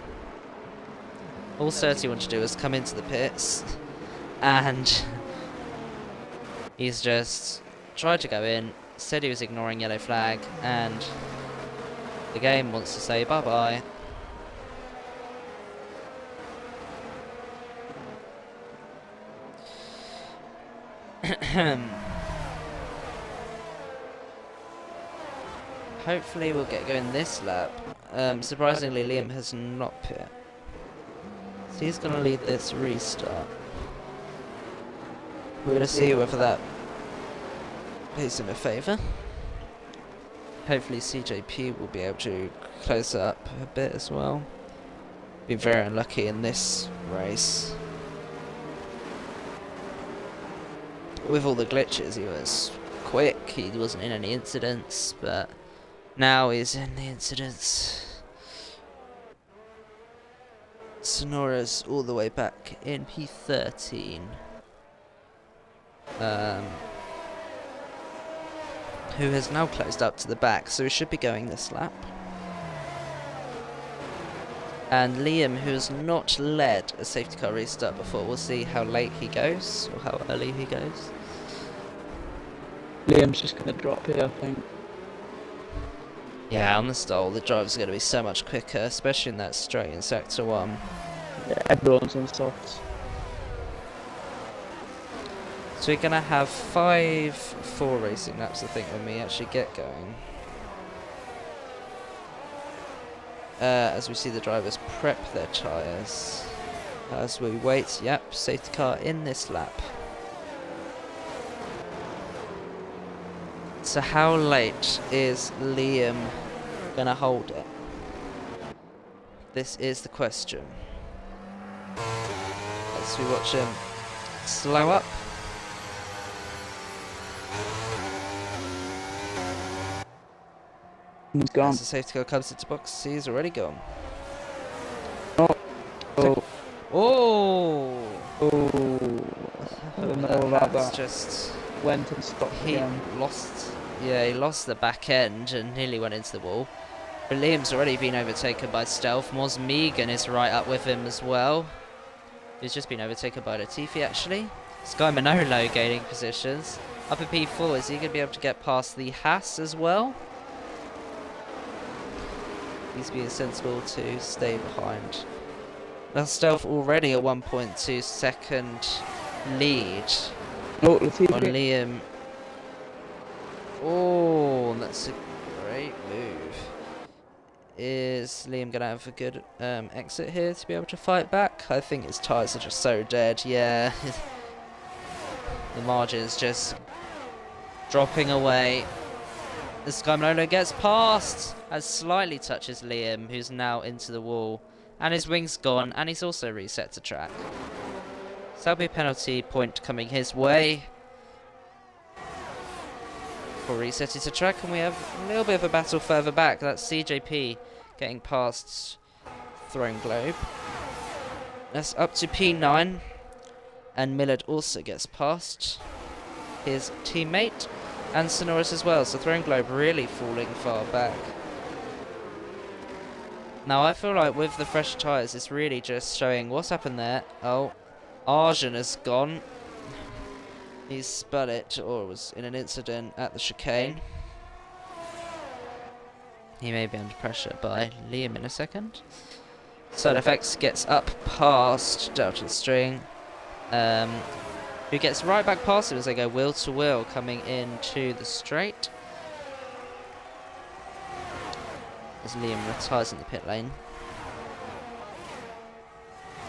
All 30 want to do is come into the pits, and he's just tried to go in, said he was ignoring yellow flag, and the game wants to say bye-bye. Hopefully we'll get going this lap. Surprisingly, Liam has not pit. So he's going to lead this restart. We're going to see whether that pays him a favour. Hopefully CJP will be able to close up a bit as well. Been very unlucky in this race. With all the glitches, he was quick, he wasn't in any incidents, but now he's in the incidents. Sonora's all the way back in P13. Who has now closed up to the back, so he should be going this lap. And Liam, who has not led a safety car restart before, we'll see how late he goes, or how early he goes. Liam's just going to drop here, I think. Yeah, on the stall, the drivers are going to be so much quicker, especially in that straight in Sector 1. Yeah, everyone's on softs. So we're going to have 4 racing laps, I think, when we actually get going. As we see the drivers prep their tyres. As we wait, yep, safety car in this lap. So how late is Liam going to hold it? This is the question. As we watch him slow up. He's gone. As the safety car comes into box, he's already gone. Oh. Oh. Oh. Oh. I don't know about that. Just went and stopped again. He lost the back end and nearly went into the wall. But Liam's already been overtaken by Stealth. Moz Megan is right up with him as well. He's just been overtaken by Latifi actually. Sky Manolo gaining positions. Up in P4, is he going to be able to get past the Haas as well? He's being sensible to stay behind. Now Stealth already a 1.2 second lead Oh, Latifi. on Liam. Oh, that's a great move. Is Liam going to have a good exit here to be able to fight back? I think his tyres are just so dead, yeah. The margin is just dropping away. The Sky Manolo gets past as slightly touches Liam, who's now into the wall. And his wing's gone, and he's also reset to track. So that'll be a penalty point coming his way for resetting to track, and we have a little bit of a battle further back. That's CJP getting past Throne Globe. That's up to P9, and Millard also gets past his teammate, and Sonoris as well. So Throne Globe really falling far back. Now I feel like with the fresh tyres, it's really just showing what's happened there. Oh, Arjun has gone. He's spun it, or was in an incident at the chicane. He may be under pressure by Liam in a second. StealthRex gets up past Delta String. who gets right back past him as they go wheel to wheel coming into the straight. As Liam retires in the pit lane.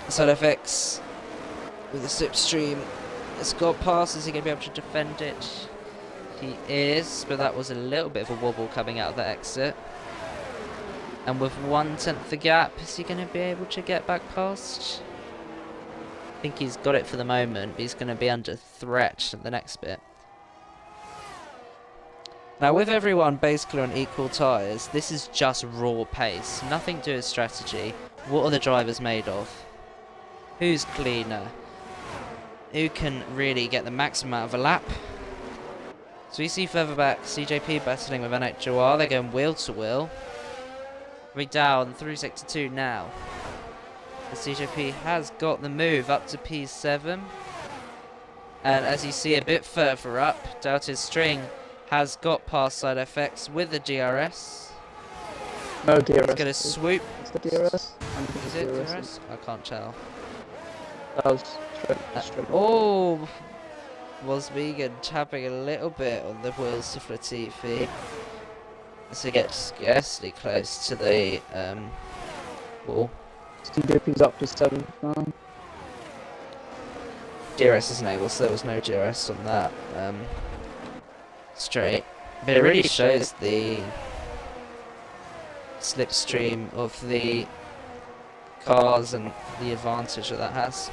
StealthRex with the slipstream has got past. Is he going to be able to defend it? He is, but that was a little bit of a wobble coming out of the exit. And with 1/10 the gap, is he going to be able to get back past? I think he's got it for the moment, but he's going to be under threat at the next bit. Now with everyone basically on equal tyres, this is just raw pace, nothing to do with strategy. What are the drivers made of? Who's cleaner? Who can really get the maximum out of a lap? So we see further back CJP battling with Anak Jawar. They're going wheel to wheel. Coming down through sector 2 now. The CJP has got the move up to P7. And as you see a bit further up, Doubted String has got past StealthRex with the DRS. No DRS. He's going to swoop. It's the DRS. Is it DRS? I can't tell. That was straight. Oh! Was Vegan tapping a little bit on the wheels of Latifi as he gets scarcely close to the wall. CJP's up to 7th now. DRS isn't able, so there was no DRS on that straight. But it really shows the slipstream of the cars and the advantage that has.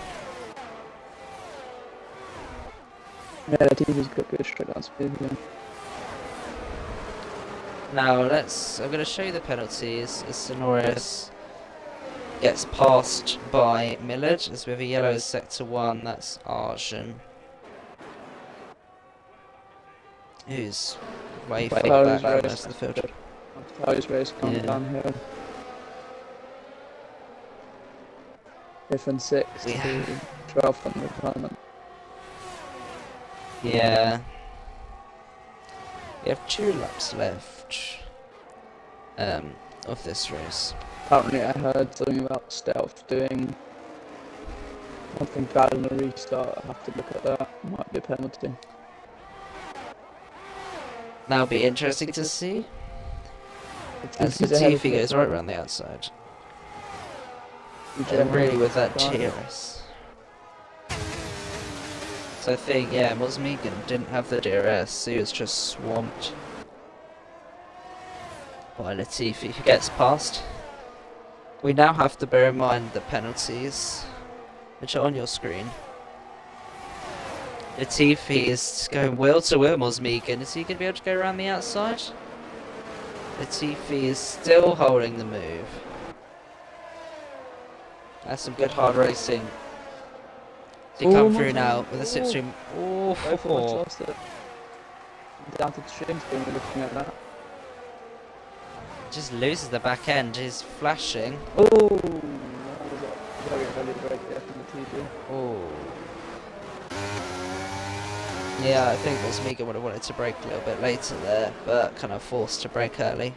Yeah, the TV's got good straight down speed again. Now I'm going to show you the penalties as Sonoris gets passed by Millard, as we have a yellow sector 1, that's Arjun, who's way further back than the rest of the field. Tyres race coming down here. 5th and 6th to 12th on retirement. Yeah. We have 2 laps left of this race. Apparently I heard something about Stealth doing something bad in the restart. I have to look at that. Might be a penalty. That'll be interesting to see. As Latifi's ahead of Latifi goes right around the outside. And really with that DRS. So I think, yeah, Mosmegan didn't have the DRS, he was just swamped by Latifi, who gets past. We now have to bear in mind the penalties, which are on your screen. Latifi is going wheel to wheel Mosmegan. Is he going to be able to go around the outside? Latifi is still holding the move. That's some good hard racing. He come through now with a slipstream. Oh, lost it. Down to the strings when we're looking at that. Just loses the back end. He's flashing. Oh, that was a very early break there from the TV. Oh. Yeah, I think Mosmegan would have wanted to brake a little bit later there, but kind of forced to brake early.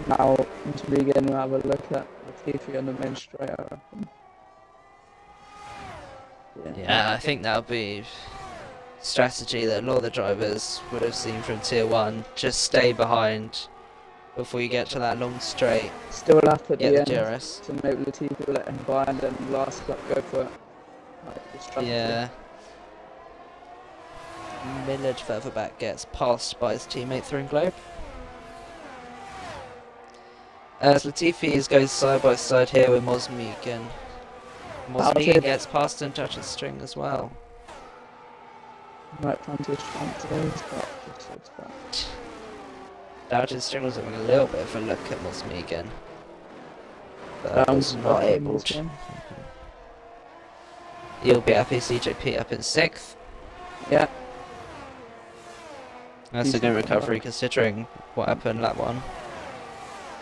Now, Mosmegan will have a look at the TV on the main straight, I reckon. Yeah, I think that would be strategy that a lot of the drivers would have seen from Tier 1. Just stay behind before you get to that long straight. Still a lap at the end, DRS. so maybe Latifi will let him by and then last lap go for it. Like, yeah. Millard further back gets passed by his teammate through Globe. As Latifi goes side by side here with Mosmegan. Mosmegan gets past and touches string as well. Right, time to front today, but Doubted String was having a little bit of a look at Mosmegan, but was not able to. You'll be happy, CJP up in 6th. Yeah. That's a good recovery considering what happened lap 1.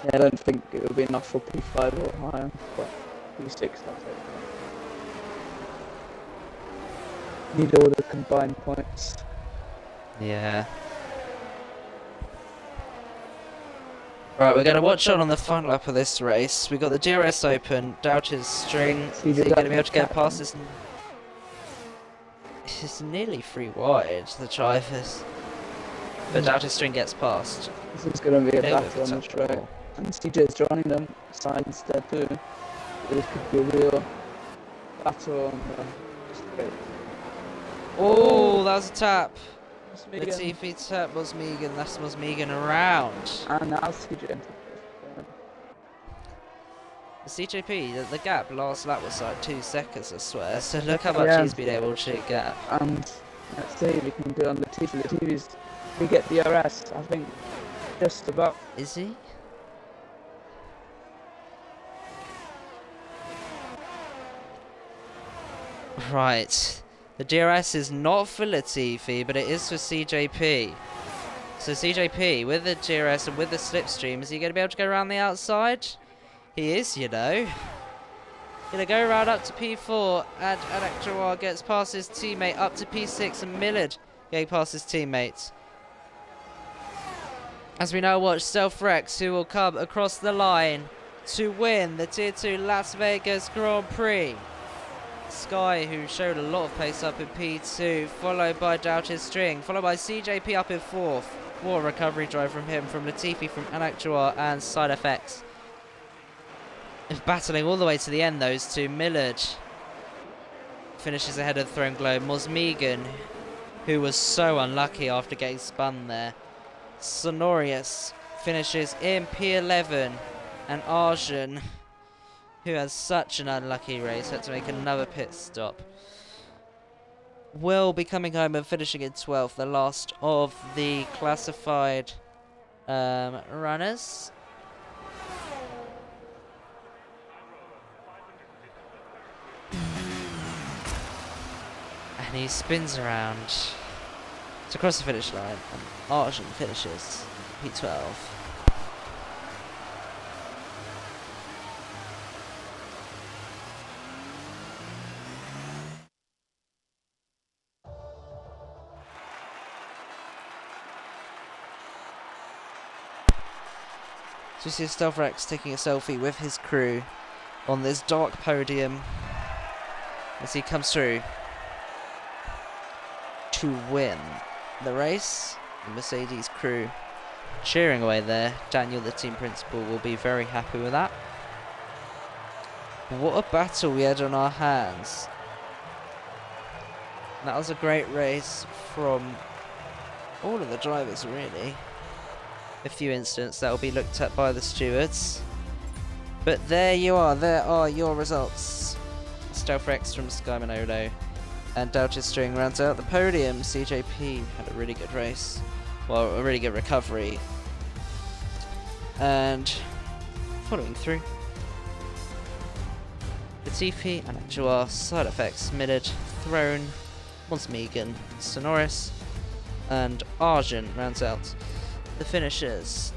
Yeah, I don't think it will be enough for P5 or higher, but P6 I'll take that. Need all the combined points. Yeah. Right, we're going to watch on the final lap of this race. We've got the DRS open, Doubted String. Is he going to be able to get past this? It's nearly 3 wide, the drivers. But Doubted String gets past. This is going to be a They battle on the touch track. ball. And CJ's joining them side instead too. This could be a real battle on the straight. Oh, that was a tap. Megan. Latifi tap Mosmegan. That's Mosmegan around. And now CJ. The CJP, the gap last lap was like 2 seconds, I swear. So look how much he's been able to gap. And let's see if we can do on Latifi. Latifi's, we get the DRS, I think, just about. Is he? Right. The DRS is not for Latifi, but it is for CJP. So CJP, with the DRS and with the slipstream, is he going to be able to go around the outside? He is, you know. Gonna go around up to P4, and Anakjawar gets past his teammate up to P6, and Millard getting past his teammate. As we now watch StealthRex, who will come across the line to win the Tier 2 Las Vegas Grand Prix. Sky, who showed a lot of pace up in P2, followed by Doubted String, followed by CJP up in 4th. What a recovery drive from him, from Latifi, from Anakjawar, and SideFX. Battling all the way to the end, those two. Millard finishes ahead of the Throne Globe. Mosmegan, who was so unlucky after getting spun there. Sonorius finishes in P11, and Arjun, who has such an unlucky race, had to make another pit stop, will be coming home and finishing in 12th, the last of the classified runners. And he spins around to cross the finish line, and Arjun finishes P12. So you see StealthRex taking a selfie with his crew on this dark podium as he comes through to win the race. The Mercedes crew cheering away there. Daniel, the team principal, will be very happy with that. What a battle we had on our hands. That was a great race from all of the drivers, really. A few incidents that will be looked at by the stewards. But there you are, there are your results. StealthRex from Sky Manolo and Doubted String rounds out the podium. CJP had a really good race, well, a really good recovery, and following through, Latifi, Anakjawar, SideFX, Millard, Throne, Mosmegan, Sonoris, and Arjun rounds out the finishers.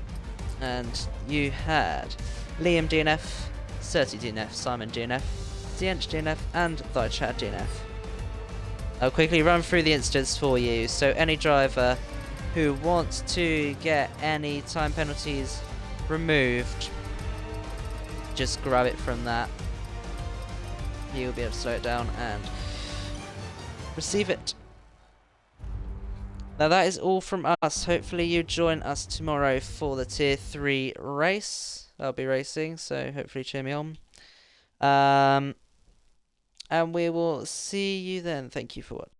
And you had Liam DNF, Certi DNF, Simon DNF, Diench DNF, and Thichat DNF. I'll quickly run through the incidents for you. So any driver who wants to get any time penalties removed, just grab it from that. You'll be able to slow it down and receive it. Now that is all from us. Hopefully you join us tomorrow for the Tier 3 race. I'll be racing, so hopefully cheer me on. And we will see you then. Thank you for watching.